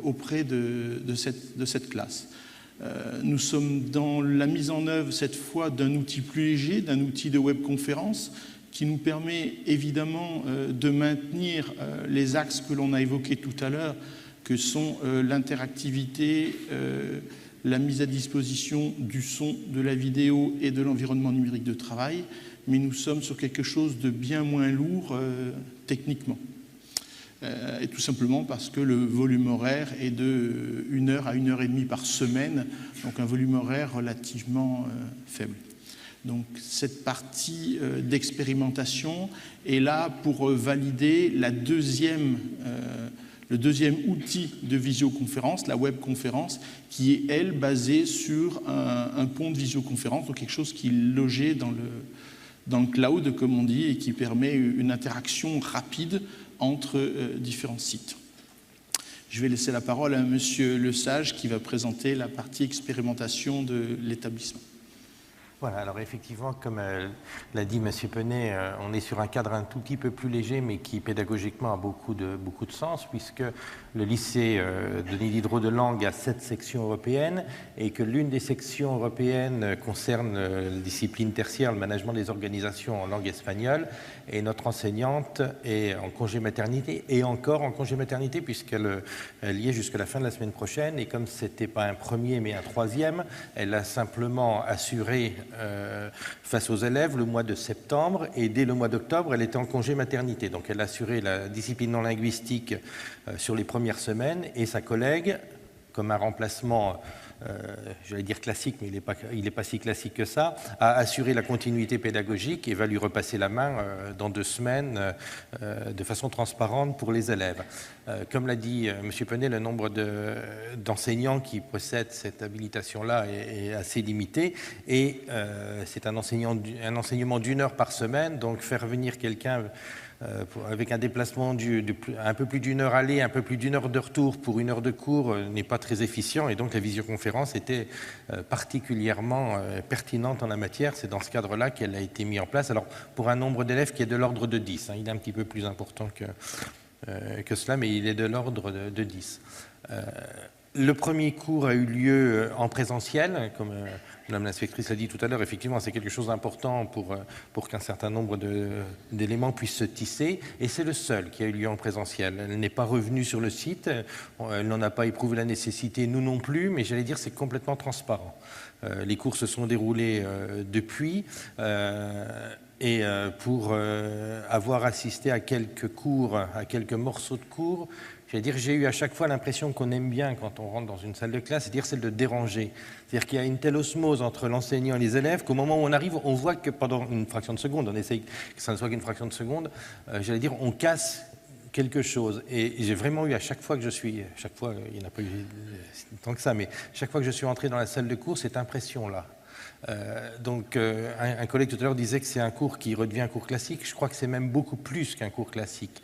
auprès de cette classe. Nous sommes dans la mise en œuvre cette fois d'un outil plus léger, d'un outil de webconférence qui nous permet évidemment de maintenir les axes que l'on a évoqués tout à l'heure, que sont l'interactivité, la mise à disposition du son, de la vidéo et de l'environnement numérique de travail, mais nous sommes sur quelque chose de bien moins lourd techniquement. et tout simplement parce que le volume horaire est de 1 heure à 1 heure et demie par semaine, donc un volume horaire relativement faible. Donc cette partie d'expérimentation est là pour valider le deuxième outil de visioconférence, la webconférence, qui est, elle, basée sur un pont de visioconférence, donc quelque chose qui est logé dans le cloud, comme on dit, et qui permet une interaction rapide entre différents sites. Je vais laisser la parole à Monsieur Lesage qui va présenter la partie expérimentation de l'établissement. Voilà, alors effectivement, comme l'a dit M. Penet, on est sur un cadre un tout petit peu plus léger, mais qui pédagogiquement a beaucoup de sens, puisque le lycée Denis Diderot de Langue a 7 sections européennes, et que l'une des sections européennes concerne la discipline tertiaire, le management des organisations en langue espagnole, et notre enseignante est en congé maternité, et encore en congé maternité, puisqu'elle y est jusqu'à la fin de la semaine prochaine, et comme ce n'était pas un premier, mais un troisième, elle a simplement assuré face aux élèves le mois de septembre, et dès le mois d'octobre, elle était en congé maternité. Donc elle a assuré la discipline non linguistique sur les premières semaines, et sa collègue, comme un remplacement, j'allais dire classique, mais il n'est pas si classique que ça, a assuré la continuité pédagogique et va lui repasser la main dans 2 semaines de façon transparente pour les élèves. Comme l'a dit M. Penet, le nombre d'enseignants qui possèdent cette habilitation-là est assez limité, et c'est un enseignement d'1 heure par semaine, donc faire venir quelqu'un avec un déplacement un peu plus d'1 heure aller, un peu plus d'1 heure de retour pour 1 heure de cours n'est pas très efficient, et donc la visioconférence était particulièrement pertinente en la matière. C'est dans ce cadre-là qu'elle a été mise en place. Alors pour un nombre d'élèves qui est de l'ordre de 10, il est un petit peu plus important que cela, mais il est de l'ordre de 10. Le premier cours a eu lieu en présentiel, comme Madame l'inspectrice l'a dit tout à l'heure. Effectivement, c'est quelque chose d'important pour qu'un certain nombre d'éléments puissent se tisser, et c'est le seul qui a eu lieu en présentiel. Elle n'est pas revenue sur le site, elle n'en a pas éprouvé la nécessité, nous non plus, mais j'allais dire c'est complètement transparent. Les cours se sont déroulés depuis, et pour avoir assisté à quelques cours, à quelques morceaux de cours, j'ai eu à chaque fois l'impression qu'on aime bien quand on rentre dans une salle de classe, c'est-à-dire celle de déranger. C'est-à-dire qu'il y a une telle osmose entre l'enseignant et les élèves qu'au moment où on arrive, on voit que pendant une fraction de seconde, on essaye que ça ne soit qu'une fraction de seconde, on casse quelque chose. Et j'ai vraiment eu à chaque fois que je suis, chaque fois, il n'y en a pas eu tant que ça, mais chaque fois que je suis entré dans la salle de cours, cette impression-là. Un collègue tout à l'heure disait que c'est un cours qui redevient un cours classique. Je crois que c'est même beaucoup plus qu'un cours classique.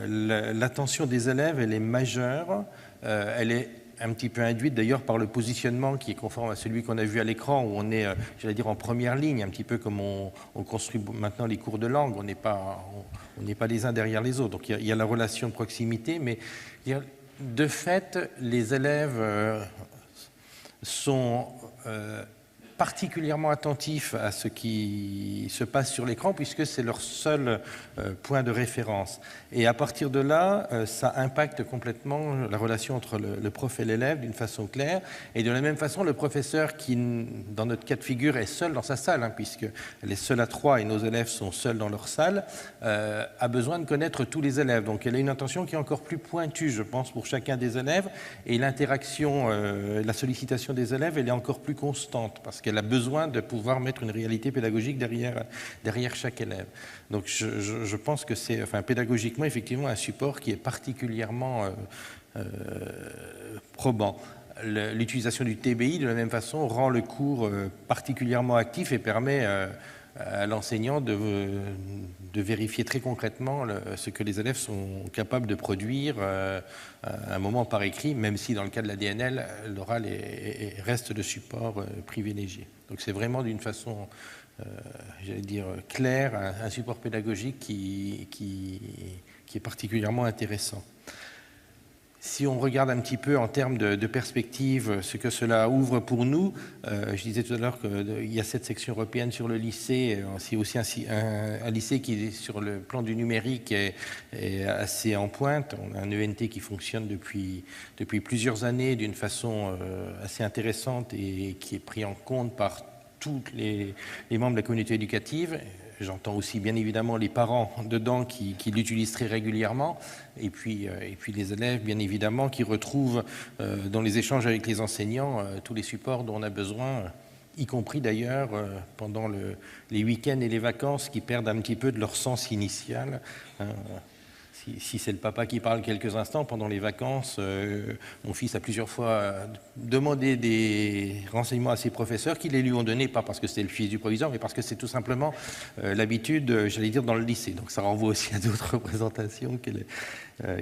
L'attention des élèves, elle est majeure, elle est un petit peu induite d'ailleurs par le positionnement qui est conforme à celui qu'on a vu à l'écran, où on est, en première ligne, un petit peu comme on construit maintenant les cours de langue, on n'est pas les uns derrière les autres. Donc il y a la relation de proximité, mais de fait, les élèves sont particulièrement attentifs à ce qui se passe sur l'écran, puisque c'est leur seul point de référence. Et à partir de là, ça impacte complètement la relation entre le prof et l'élève d'une façon claire. Et de la même façon, le professeur qui, dans notre cas de figure, est seul dans sa salle, puisqu'elle est seule à 3 et nos élèves sont seuls dans leur salle, a besoin de connaître tous les élèves. Donc elle a une attention qui est encore plus pointue, je pense, pour chacun des élèves. Et l'interaction, la sollicitation des élèves, elle est encore plus constante, parce qu'elle a besoin de pouvoir mettre une réalité pédagogique derrière chaque élève. Donc je pense que c'est, pédagogiquement, effectivement, un support qui est particulièrement probant. L'utilisation du TBI, de la même façon, rend le cours particulièrement actif et permet à l'enseignant de vérifier très concrètement ce que les élèves sont capables de produire à un moment par écrit, même si dans le cas de la DNL, l'oral reste le support privilégié. Donc c'est vraiment d'une façon, claire, un support pédagogique qui est particulièrement intéressant. Si on regarde un petit peu en termes de perspective ce que cela ouvre pour nous, je disais tout à l'heure qu'il y a 7 sections européennes sur le lycée, c'est aussi un lycée qui, sur le plan du numérique, est assez en pointe. On a un ENT qui fonctionne depuis plusieurs années d'une façon assez intéressante et qui est pris en compte par tous les membres de la communauté éducative. j'entends aussi bien évidemment les parents dedans qui l'utilisent très régulièrement, et puis les élèves bien évidemment qui retrouvent dans les échanges avec les enseignants tous les supports dont on a besoin, y compris d'ailleurs pendant les week-ends et les vacances qui perdent un petit peu de leur sens initial. Si c'est le papa qui parle quelques instants pendant les vacances, mon fils a plusieurs fois demandé des renseignements à ses professeurs qui les lui ont donnés, pas parce que c'était le fils du proviseur, mais parce que c'est tout simplement l'habitude, j'allais dire, dans le lycée. Donc ça renvoie aussi à d'autres représentations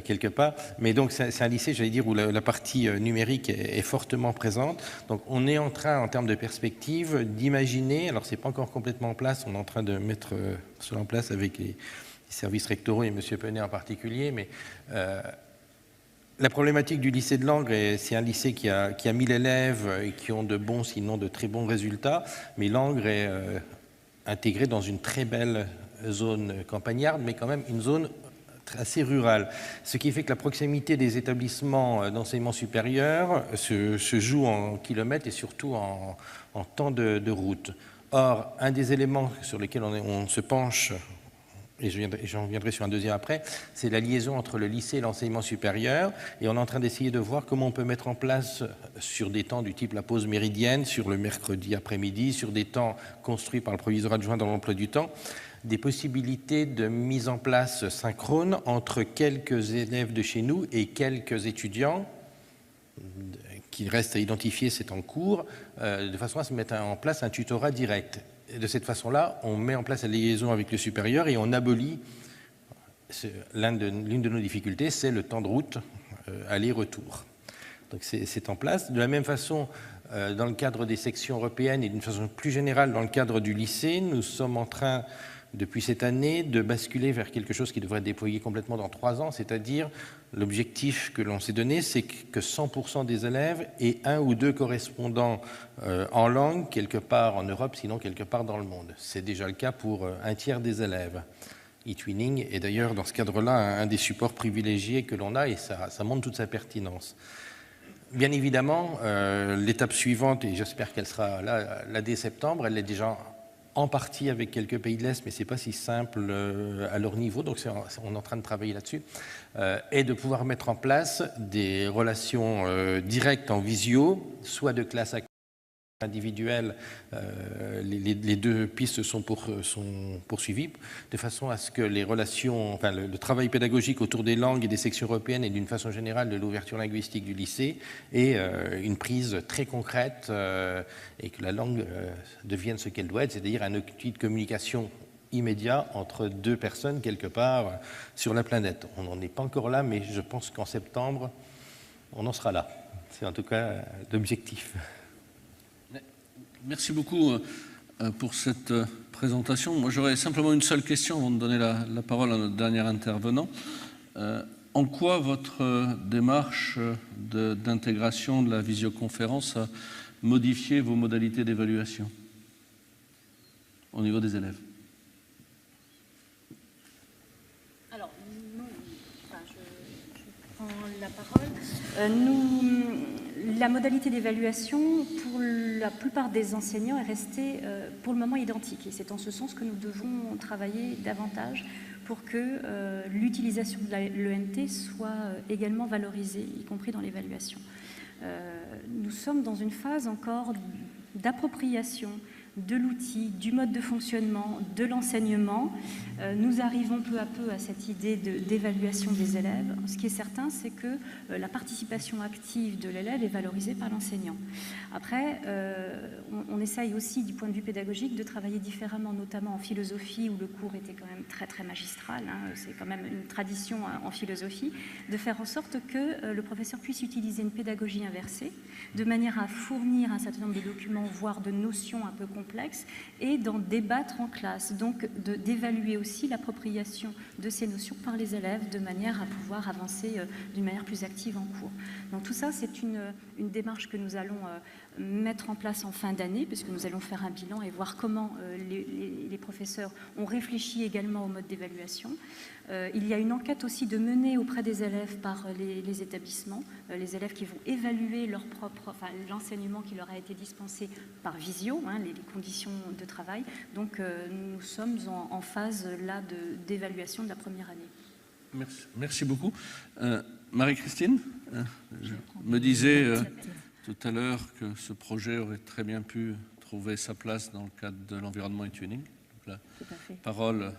quelque part. Mais donc c'est un lycée, j'allais dire, où la partie numérique est fortement présente. Donc on est en train, en termes de perspective, d'imaginer, alors c'est pas encore complètement en place, on est en train de mettre cela en place avec les services rectoraux et M. Penet en particulier, mais la problématique du lycée de Langres, c'est un lycée qui a 1000 élèves et qui ont de bons, sinon de très bons résultats, mais Langres est intégré dans une très belle zone campagnarde, mais quand même une zone assez rurale. Ce qui fait que la proximité des établissements d'enseignement supérieur se joue en kilomètres et surtout en temps de route. Or, un des éléments sur lesquels on se penche, et j'en reviendrai sur un deuxième après, c'est la liaison entre le lycée et l'enseignement supérieur. Et on est en train d'essayer de voir comment on peut mettre en place, sur des temps du type la pause méridienne, sur le mercredi après-midi, sur des temps construits par le proviseur adjoint dans l'emploi du temps, des possibilités de mise en place synchrone entre quelques élèves de chez nous et quelques étudiants qui restent à identifier, c'est en cours, de façon à se mettre en place un tutorat direct. Et de cette façon-là, on met en place la liaison avec le supérieur et on abolit l'une de nos difficultés, c'est le temps de route aller-retour. Donc c'est en place. De la même façon, dans le cadre des sections européennes et d'une façon plus générale dans le cadre du lycée, nous sommes en train, depuis cette année, de basculer vers quelque chose qui devrait être déployé complètement dans 3 ans, c'est-à-dire l'objectif que l'on s'est donné, c'est que 100% des élèves aient 1 ou 2 correspondants en langue, quelque part en Europe, sinon quelque part dans le monde. C'est déjà le cas pour un tiers des élèves. eTwinning est d'ailleurs, dans ce cadre-là, un des supports privilégiés que l'on a, et ça montre toute sa pertinence. Bien évidemment, l'étape suivante, et j'espère qu'elle sera là dès septembre, elle est déjà en partie avec quelques pays de l'Est, mais ce n'est pas si simple à leur niveau, donc on est en train de travailler là-dessus, et de pouvoir mettre en place des relations directes en visio, soit de classe à individuelle, les 2 pistes sont poursuivies, de façon à ce que les relations, enfin le travail pédagogique autour des langues et des sections européennes et d'une façon générale de l'ouverture linguistique du lycée ait une prise très concrète et que la langue devienne ce qu'elle doit être, c'est-à-dire un outil de communication immédiat entre 2 personnes quelque part sur la planète. On n'en est pas encore là, mais je pense qu'en septembre, on en sera là. C'est en tout cas l'objectif. Merci beaucoup pour cette présentation. Moi, j'aurais simplement une seule question avant de donner la parole à notre dernier intervenant. En quoi votre démarche d'intégration de la visioconférence a modifié vos modalités d'évaluation au niveau des élèves? Alors, je prends la parole. La modalité d'évaluation, pour la plupart des enseignants, est restée pour le moment identique. Et c'est en ce sens que nous devons travailler davantage pour que l'utilisation de l'ENT soit également valorisée, y compris dans l'évaluation. Nous sommes dans une phase encore d'appropriation de l'outil, du mode de fonctionnement, de l'enseignement. Nous arrivons peu à peu à cette idée d'évaluation des élèves. Ce qui est certain, c'est que la participation active de l'élève est valorisée par l'enseignant. Après, on essaye aussi, du point de vue pédagogique, de travailler différemment, notamment en philosophie, où le cours était quand même très, très magistral. C'est quand même une tradition en philosophie, de faire en sorte que le professeur puisse utiliser une pédagogie inversée, de manière à fournir un certain nombre de documents, voire de notions un peu complexes, et d'en débattre en classe. Donc, d'évaluer aussi l'appropriation de ces notions par les élèves, de manière à pouvoir avancer d'une manière plus active en cours. Donc, tout ça, c'est une démarche que nous allons mettre en place en fin d'année, puisque nous allons faire un bilan et voir comment les professeurs ont réfléchi également au mode d'évaluation. Il y a une enquête aussi de menée auprès des élèves par les établissements, les élèves qui vont évaluer l'enseignement qui leur a été dispensé par visio, les conditions de travail. Donc nous sommes en phase là d'évaluation de la première année. Merci beaucoup. Marie-Christine, je me disais tout à l'heure que ce projet aurait très bien pu trouver sa place dans le cadre de l'environnement et tuning. Donc, la parole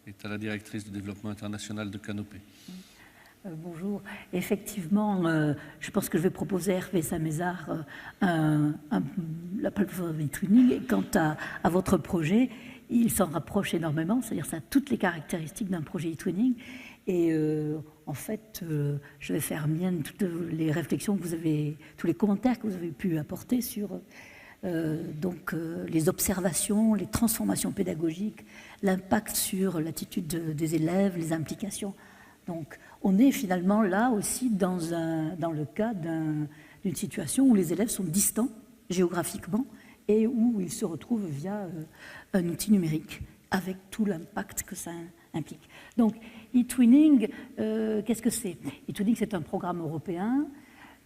est à la directrice du développement international de Canopé. Bonjour. Effectivement, je pense que je vais proposer à Hervé Samézard la plateforme e-tuning. Et quant à votre projet, il s'en rapproche énormément, c'est-à-dire ça a toutes les caractéristiques d'un projet e-tuning. Et en fait, je vais faire mienne toutes les réflexions que vous avez, tous les commentaires que vous avez pu apporter sur les observations, les transformations pédagogiques, l'impact sur l'attitude des élèves, les implications. Donc, on est finalement là aussi dans le cas d'une situation où les élèves sont distants géographiquement et où ils se retrouvent via un outil numérique avec tout l'impact que ça implique. Donc, e-twinning, qu'est-ce que c'est? E-twinning, c'est un programme européen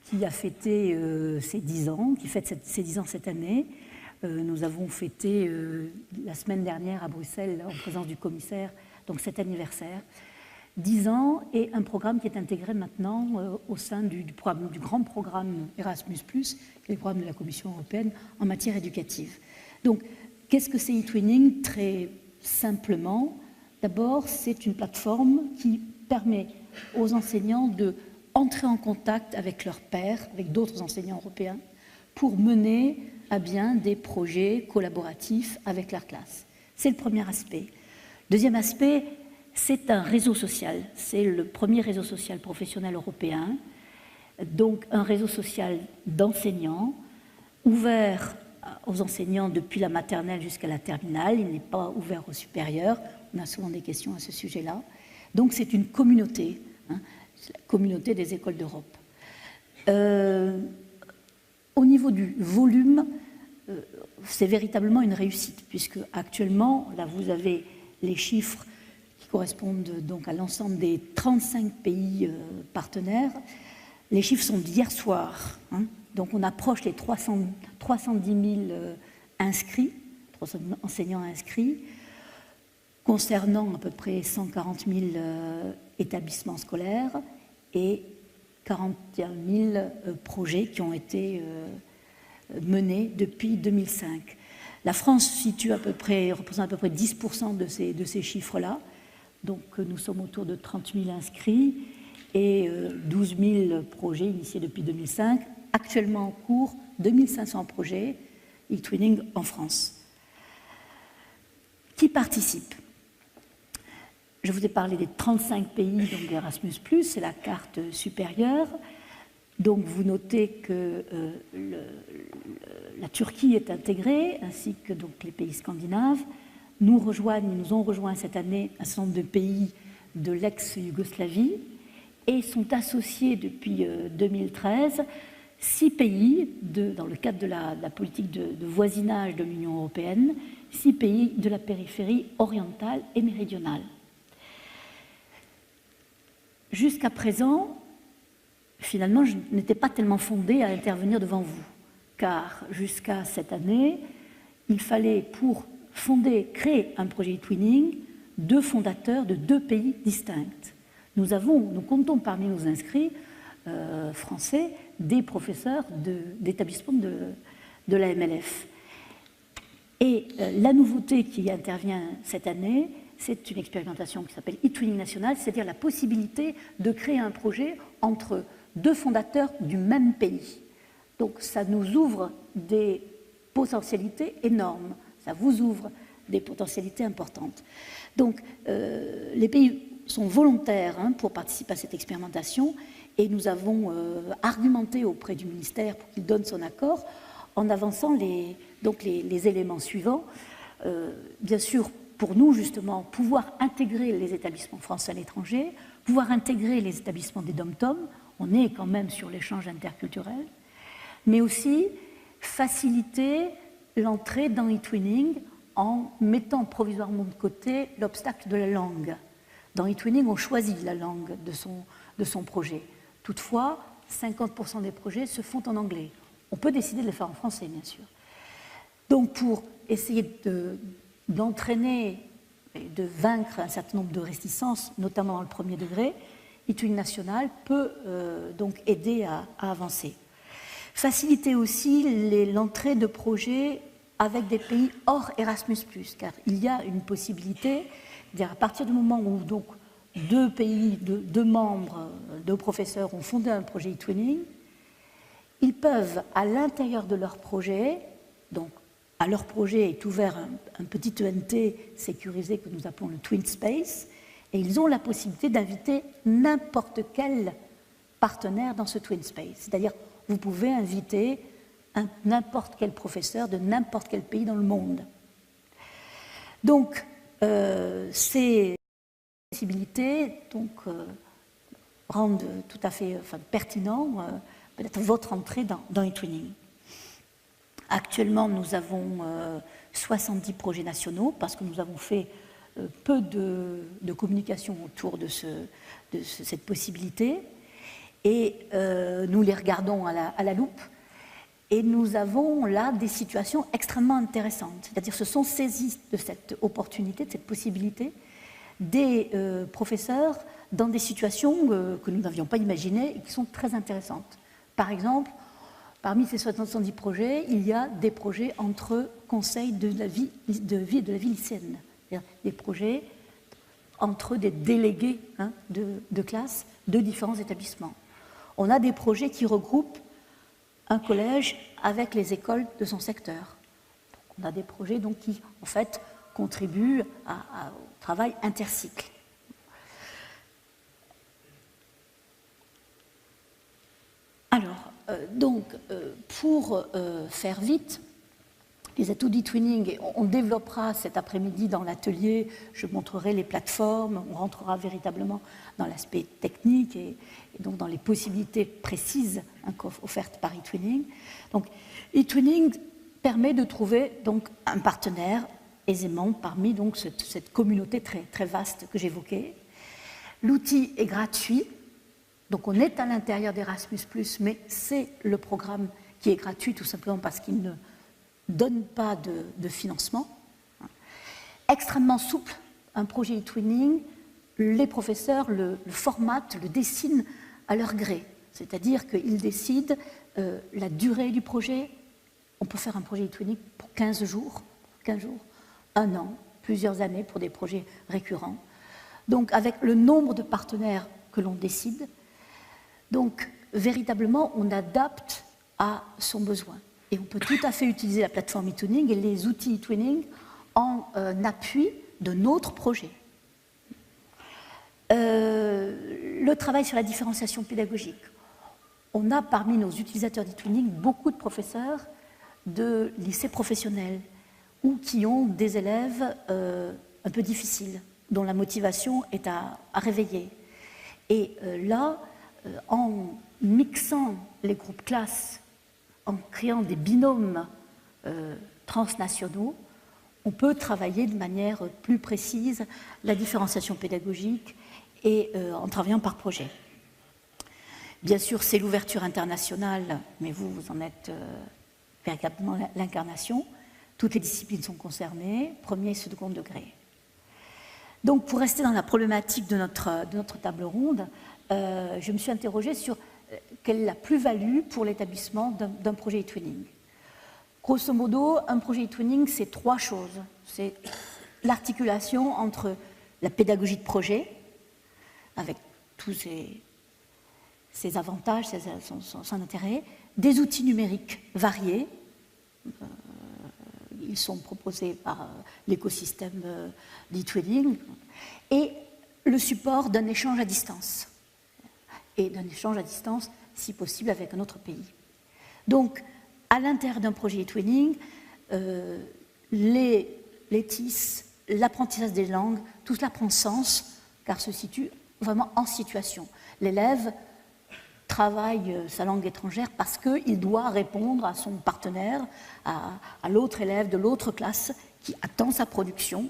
qui a fêté ses 10 ans, qui fête ses 10 ans cette année. Nous avons fêté la semaine dernière à Bruxelles, en présence du commissaire, donc cet anniversaire. 10 ans et un programme qui est intégré maintenant au sein du grand programme Erasmus+, qui est le programme de la Commission européenne en matière éducative. Donc, qu'est-ce que c'est e-twinning? Très simplement, d'abord, c'est une plateforme qui permet aux enseignants de entrer en contact avec leurs pairs, avec d'autres enseignants européens, pour mener à bien des projets collaboratifs avec leur classe. C'est le premier aspect. Deuxième aspect, c'est un réseau social. C'est le premier réseau social professionnel européen, donc un réseau social d'enseignants, ouvert aux enseignants depuis la maternelle jusqu'à la terminale. Il n'est pas ouvert aux supérieurs. On a souvent des questions à ce sujet-là. Donc c'est une communauté, c'est la communauté des écoles d'Europe. Au niveau du volume, c'est véritablement une réussite, puisque actuellement, là vous avez les chiffres qui correspondent donc à l'ensemble des 35 pays partenaires. Les chiffres sont d'hier soir, donc on approche les 310 000 inscrits, 300 enseignants inscrits, concernant à peu près 140 000 établissements scolaires et 41 000 projets qui ont été menés depuis 2005. La France représente à peu près 10% de ces chiffres-là. Donc nous sommes autour de 30 000 inscrits et 12 000 projets initiés depuis 2005. Actuellement en cours, 2500 projets e-twinning en France. Qui participent? Je vous ai parlé des 35 pays d'Erasmus+, c'est la carte supérieure. Donc vous notez que la Turquie est intégrée, ainsi que donc les pays scandinaves. Nous ont rejoint cette année un certain nombre de pays de l'ex-Yougoslavie et sont associés depuis 2013 6 pays, dans le cadre de la politique de voisinage de l'Union européenne, 6 pays de la périphérie orientale et méridionale. Jusqu'à présent, finalement, je n'étais pas tellement fondée à intervenir devant vous, car jusqu'à cette année, il fallait, pour créer un projet e-twinning, 2 fondateurs de 2 pays distincts. Nous comptons parmi nos inscrits français des professeurs d'établissements de la MLF. Et la nouveauté qui intervient cette année, c'est une expérimentation qui s'appelle e-twinning national, c'est-à-dire la possibilité de créer un projet entre 2 fondateurs du même pays. Donc ça nous ouvre des potentialités énormes, ça vous ouvre des potentialités importantes. Donc les pays sont volontaires pour participer à cette expérimentation et nous avons argumenté auprès du ministère pour qu'il donne son accord en avançant les éléments suivants. Bien sûr, pour nous, justement, pouvoir intégrer les établissements français à l'étranger, pouvoir intégrer les établissements des DOM-TOM, on est quand même sur l'échange interculturel, mais aussi faciliter l'entrée dans e-twinning en mettant provisoirement de côté l'obstacle de la langue. Dans eTwinning, on choisit la langue de son projet. Toutefois, 50% des projets se font en anglais. On peut décider de les faire en français, bien sûr. Donc, pour essayer d'entraîner et de vaincre un certain nombre de réticences, notamment dans le premier degré, eTwinning National peut donc aider à avancer. Faciliter aussi l'entrée de projets avec des pays hors Erasmus+, car il y a une possibilité, à partir du moment où donc, deux membres, deux professeurs ont fondé un projet eTwinning, ils peuvent, à l'intérieur de leur projet, donc à leur projet est ouvert un petit ENT sécurisé que nous appelons le Twin Space, et ils ont la possibilité d'inviter n'importe quel partenaire dans ce Twin Space. C'est-à-dire, vous pouvez inviter n'importe quel professeur de n'importe quel pays dans le monde. Donc, ces possibilités rendent tout à fait pertinent peut-être votre entrée dans eTwinning. Actuellement, nous avons 70 projets nationaux parce que nous avons fait peu de communication autour de cette possibilité et nous les regardons à la loupe et nous avons là des situations extrêmement intéressantes. C'est-à-dire se sont saisis de cette opportunité, de cette possibilité des professeurs dans des situations que nous n'avions pas imaginées et qui sont très intéressantes. Par exemple, parmi ces 70 projets, il y a des projets entre conseils de vie et de la vie lycéenne. Des projets entre des délégués de classe de différents établissements. On a des projets qui regroupent un collège avec les écoles de son secteur. Donc, on a des projets donc, qui, en fait, contribuent au travail intercycle. Alors, pour faire vite, les atouts d'eTwinning, on développera cet après-midi dans l'atelier, je montrerai les plateformes, on rentrera véritablement dans l'aspect technique et donc dans les possibilités précises offertes par eTwinning. Donc, eTwinning permet de trouver donc, un partenaire aisément parmi donc, cette communauté très, très vaste que j'évoquais. L'outil est gratuit, donc on est à l'intérieur d'Erasmus+, mais c'est le programme qui est gratuit tout simplement parce qu'il ne donne pas de financement. Extrêmement souple, un projet eTwinning, les professeurs le formatent, le dessinent à leur gré. C'est-à-dire qu'ils décident la durée du projet. On peut faire un projet eTwinning pour 15 jours, 1 an, plusieurs années pour des projets récurrents. Donc avec le nombre de partenaires que l'on décide, donc véritablement on adapte à son besoin. Et on peut tout à fait utiliser la plateforme eTwinning et les outils eTwinning en appui de notre projet. Le travail sur la différenciation pédagogique. On a parmi nos utilisateurs d'eTwinning beaucoup de professeurs de lycées professionnels ou qui ont des élèves un peu difficiles, dont la motivation est à réveiller. Et là, en mixant les groupes classes, en créant des binômes transnationaux, on peut travailler de manière plus précise la différenciation pédagogique et en travaillant par projet. Bien sûr, c'est l'ouverture internationale, mais vous en êtes véritablement l'incarnation. Toutes les disciplines sont concernées, premier et second degré. Donc, pour rester dans la problématique de notre table ronde, je me suis interrogée sur quelle est la plus-value pour l'établissement d'un projet eTwinning. Grosso modo, un projet eTwinning, c'est 3 choses. C'est l'articulation entre la pédagogie de projet, avec tous ses avantages, son intérêt, des outils numériques variés. Ils sont proposés par l'écosystème d'eTwinning, et le support d'un échange à distance. Et d'un échange à distance, si possible, avec un autre pays. Donc, à l'intérieur d'un projet eTwinning, les TIS, l'apprentissage des langues, tout cela prend sens, car se situe vraiment en situation. L'élève travaille sa langue étrangère parce qu'il doit répondre à son partenaire, à l'autre élève de l'autre classe qui attend sa production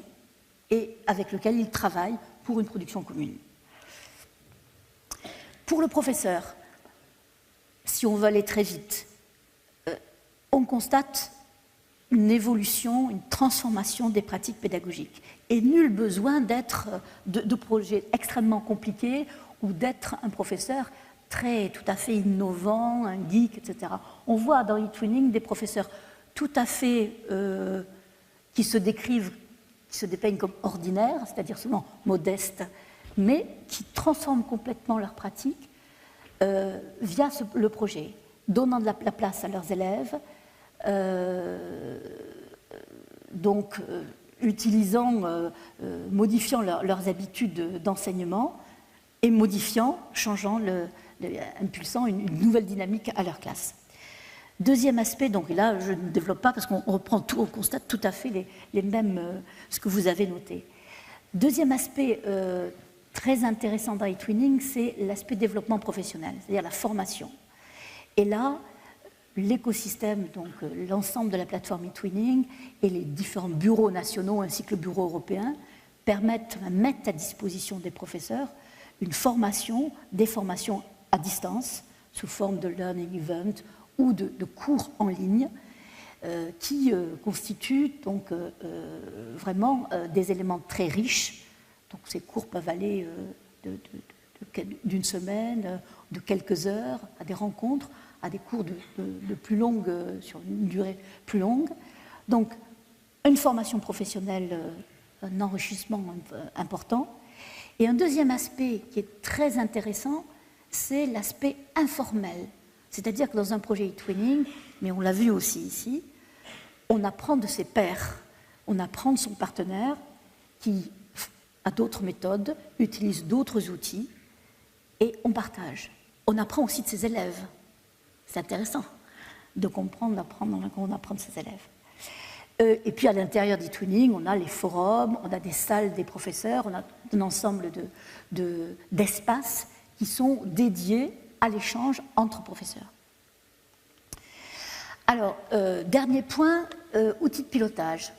et avec lequel il travaille pour une production commune. Pour le professeur, si on veut aller très vite, on constate une évolution, une transformation des pratiques pédagogiques. Et nul besoin d'être de projets extrêmement compliqués ou d'être un professeur tout à fait innovant, un geek, etc. On voit dans eTwinning des professeurs tout à fait qui se dépeignent comme ordinaires, c'est-à-dire souvent modestes, mais qui transforment complètement leur pratique via le projet, donnant de la place à leurs élèves, modifiant leurs habitudes d'enseignement et changeant, impulsant une nouvelle dynamique à leur classe. Deuxième aspect, donc là je ne développe pas parce qu'on reprend tout, on constate tout à fait les mêmes, ce que vous avez noté. Deuxième aspect très intéressant dans eTwinning, c'est l'aspect développement professionnel, c'est-à-dire la formation. Et là, l'écosystème, donc l'ensemble de la plateforme eTwinning et les différents bureaux nationaux ainsi que le bureau européen mettent à disposition des professeurs des formations à distance sous forme de learning event ou de cours en ligne qui constituent donc vraiment des éléments très riches. Donc ces cours peuvent aller d'une semaine, de quelques heures, à des rencontres, à des cours sur une durée plus longue. Donc une formation professionnelle, un enrichissement important. Et un deuxième aspect qui est très intéressant, c'est l'aspect informel. C'est-à-dire que dans un projet eTwinning, mais on l'a vu aussi ici, on apprend de ses pairs, on apprend de son partenaire qui a d'autres méthodes, utilise d'autres outils, et on partage. On apprend aussi de ses élèves. C'est intéressant de comprendre, d'apprendre de ses élèves. Et puis à l'intérieur d'eTwinning, on a les forums, on a des salles des professeurs, on a un ensemble d'espaces qui sont dédiés à l'échange entre professeurs. Alors, dernier point, outils de pilotage.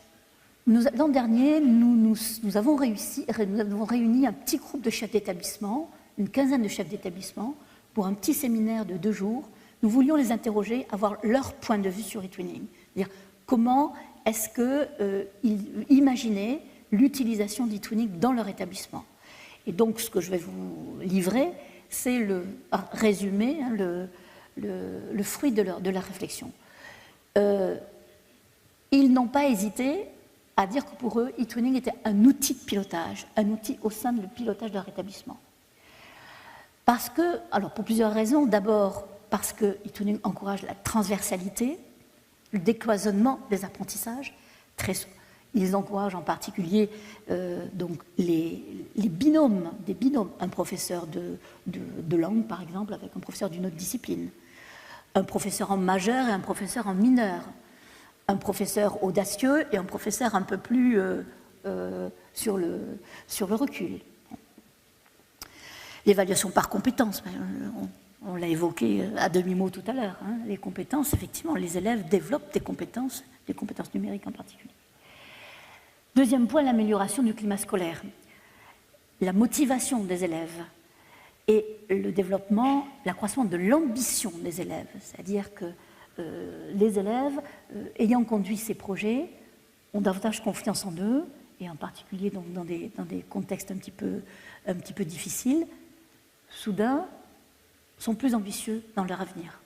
L'an dernier, nous avons réuni un petit groupe de chefs d'établissement, une quinzaine de chefs d'établissement, pour un petit séminaire de 2 jours. Nous voulions les interroger, avoir leur point de vue sur eTwinning. C'est-à-dire comment est-ce qu'ils imaginaient l'utilisation d'eTwinning dans leur établissement. Et donc, ce que je vais vous livrer, c'est le résumé, le fruit de leur réflexion. Ils n'ont pas hésité à dire que pour eux, eTwinning était un outil de pilotage, un outil au sein du pilotage de leur établissement. Parce que, alors pour plusieurs raisons, d'abord parce que eTwinning encourage la transversalité, le décloisonnement des apprentissages. Ils encouragent en particulier donc des binômes, un professeur de langue par exemple avec un professeur d'une autre discipline, un professeur en majeur et un professeur en mineur, un professeur audacieux et un professeur un peu plus sur le recul. L'évaluation par compétences, on l'a évoqué à demi-mot tout à l'heure, hein, les compétences, effectivement, les élèves développent des compétences numériques en particulier. Deuxième point, l'amélioration du climat scolaire, la motivation des élèves et le développement, l'accroissement de l'ambition des élèves, c'est-à-dire que les élèves, ayant conduit ces projets, ont davantage confiance en eux, et en particulier donc, dans des contextes un petit peu difficiles, soudain, sont plus ambitieux dans leur avenir.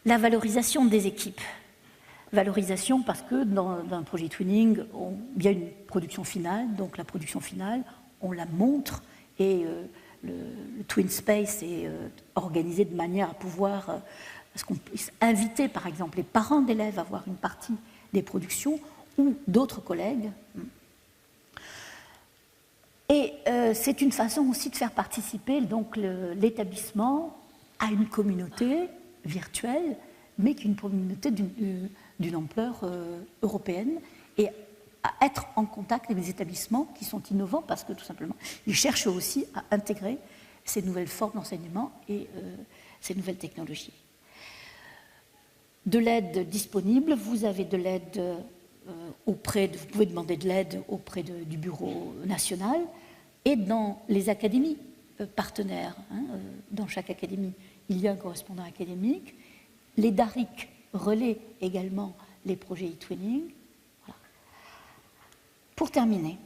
La valorisation des équipes. Valorisation parce que dans un projet eTwinning, il y a une production finale, donc la production finale, on la montre et le Twin Space est organisé de manière à pouvoir, à ce qu'on puisse inviter par exemple les parents d'élèves à voir une partie des productions ou d'autres collègues. Et c'est une façon aussi de faire participer donc l'établissement à une communauté virtuelle, mais qui est une communauté d'une ampleur européenne, et à être en contact avec des établissements qui sont innovants parce que tout simplement, ils cherchent aussi à intégrer ces nouvelles formes d'enseignement et ces nouvelles technologies. De l'aide disponible, vous avez de l'aide vous pouvez demander de l'aide auprès du bureau national et dans les académies partenaires. Dans chaque académie, il y a un correspondant académique. Les DARIC relaient également les projets e-twinning. Voilà. Pour terminer,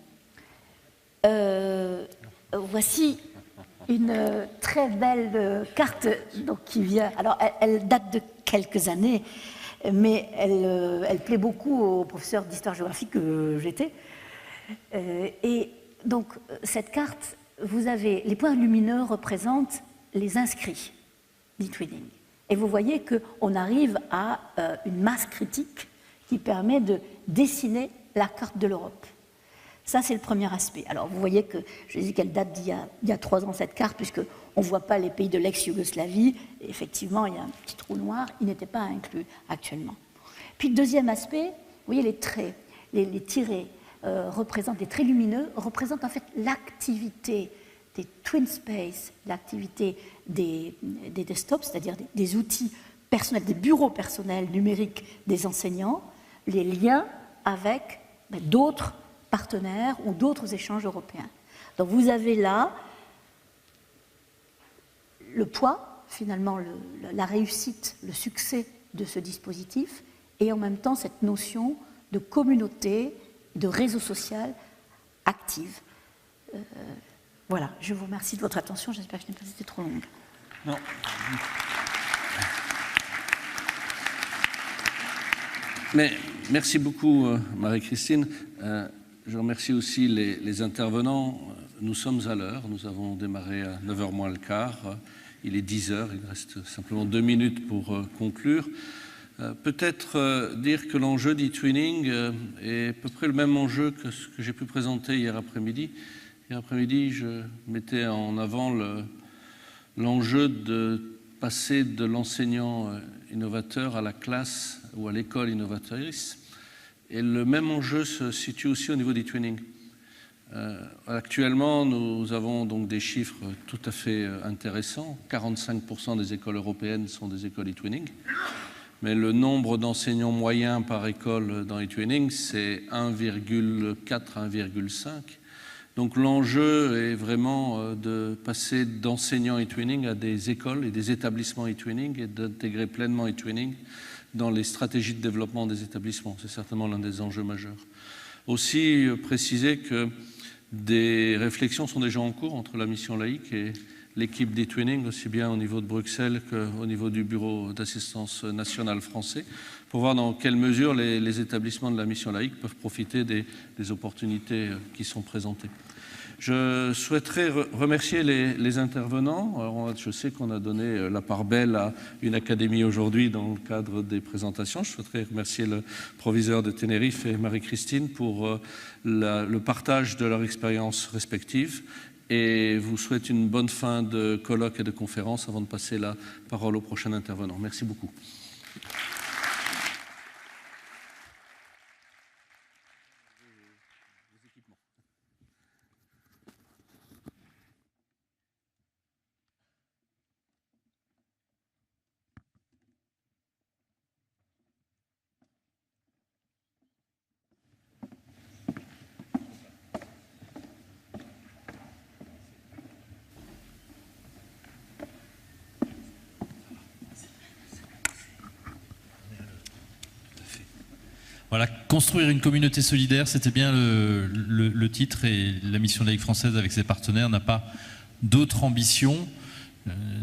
voici une très belle carte donc, qui vient. Alors, elle date de quelques années, mais elle plaît beaucoup au professeur d'histoire-géographie que j'étais. Et donc, cette carte, vous avez les points lumineux représentent les inscrits d'e-twinning. Et vous voyez qu'on arrive à une masse critique qui permet de dessiner la carte de l'Europe. Ça, c'est le premier aspect. Alors, vous voyez que, je dis qu'elle date d'il y a 3 ans, cette carte, puisqu'on ne voit pas les pays de l'ex-Yougoslavie. Effectivement, il y a un petit trou noir, il n'était pas inclus actuellement. Puis, le deuxième aspect, vous voyez les traits, les tirets représentent, les traits lumineux représentent en fait l'activité des twin space, l'activité des desktops, c'est-à-dire des outils personnels, des bureaux personnels numériques des enseignants, les liens avec d'autres partenaires ou d'autres échanges européens. Donc vous avez là le poids, finalement la réussite, le succès de ce dispositif et en même temps cette notion de communauté, de réseau social active. Voilà, je vous remercie de votre attention, j'espère que je n'ai pas été trop longue. Non. Mais merci beaucoup Marie-Christine. Je remercie aussi les intervenants. Nous sommes à l'heure, nous avons démarré à 9h moins le quart. Il est 10h, il reste simplement 2 minutes pour conclure. Peut-être dire que l'enjeu d'e-twinning est à peu près le même enjeu que ce que j'ai pu présenter hier après-midi. Hier après-midi, je mettais en avant l'enjeu de passer de l'enseignant innovateur à la classe ou à l'école innovatrice. Et le même enjeu se situe aussi au niveau du twinning. Actuellement, nous avons donc des chiffres tout à fait intéressants. 45% des écoles européennes sont des écoles e-twinning. Mais le nombre d'enseignants moyens par école dans e-twinning, c'est 1,4, 1,5. Donc l'enjeu est vraiment de passer d'enseignants e-twinning à des écoles et des établissements e-twinning et d'intégrer pleinement e-twinning dans les stratégies de développement des établissements. C'est certainement l'un des enjeux majeurs. Aussi préciser que des réflexions sont déjà en cours entre la mission laïque et l'équipe d'e-twinning, aussi bien au niveau de Bruxelles qu'au niveau du bureau d'assistance nationale français, pour voir dans quelle mesure les établissements de la mission laïque peuvent profiter des opportunités qui sont présentées. Je souhaiterais remercier les intervenants. Alors, je sais qu'on a donné la part belle à une académie aujourd'hui dans le cadre des présentations. Je souhaiterais remercier le proviseur de Tenerife et Marie-Christine pour le partage de leur expérience respective. Et vous souhaite une bonne fin de colloque et de conférence avant de passer la parole au prochain intervenant. Merci beaucoup. Voilà, construire une communauté solidaire, c'était bien le titre, et la mission laïque française avec ses partenaires n'a pas d'autre ambition.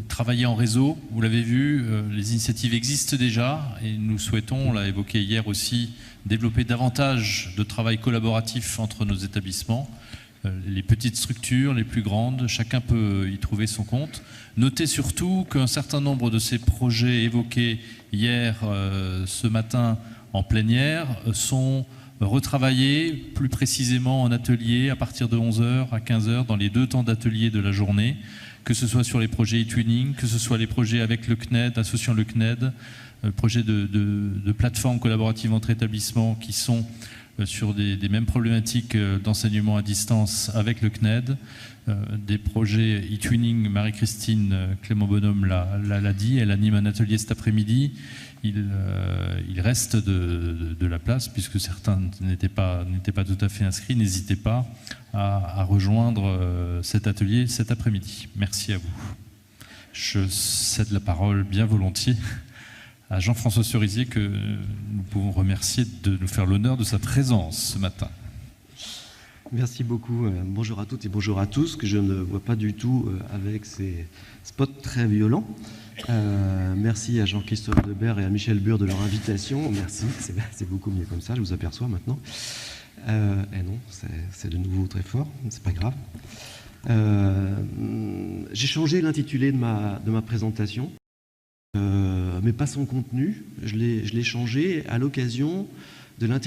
Travailler en réseau, vous l'avez vu, les initiatives existent déjà et nous souhaitons, on l'a évoqué hier aussi, développer davantage de travail collaboratif entre nos établissements. Les petites structures, les plus grandes, chacun peut y trouver son compte. Notez surtout qu'un certain nombre de ces projets évoqués hier, ce matin, en plénière, sont retravaillés plus précisément en atelier à partir de 11h à 15h dans les 2 temps d'atelier de la journée, que ce soit sur les projets e-twinning, que ce soit les projets avec le CNED, associant le CNED, projets de plateforme collaborative entre établissements qui sont sur des mêmes problématiques d'enseignement à distance avec le CNED, des projets e-twinning. Marie-Christine Clément-Bonhomme l'a dit, elle anime un atelier cet après-midi. Il reste de la place, puisque certains n'étaient pas tout à fait inscrits. N'hésitez pas à rejoindre cet atelier cet après-midi. Merci à vous. Je cède la parole bien volontiers à Jean-François Cerisier, que nous pouvons remercier de nous faire l'honneur de sa présence ce matin. Merci beaucoup. Bonjour à toutes et bonjour à tous, que je ne vois pas du tout avec ces spots très violents. Merci à Jean-Christophe Debert et à Michel Bure de leur invitation. Merci, c'est beaucoup mieux comme ça, je vous aperçois maintenant. Et non, c'est de nouveau très fort, c'est pas grave. J'ai changé l'intitulé de ma présentation, mais pas son contenu. Je l'ai changé à l'occasion de l'interview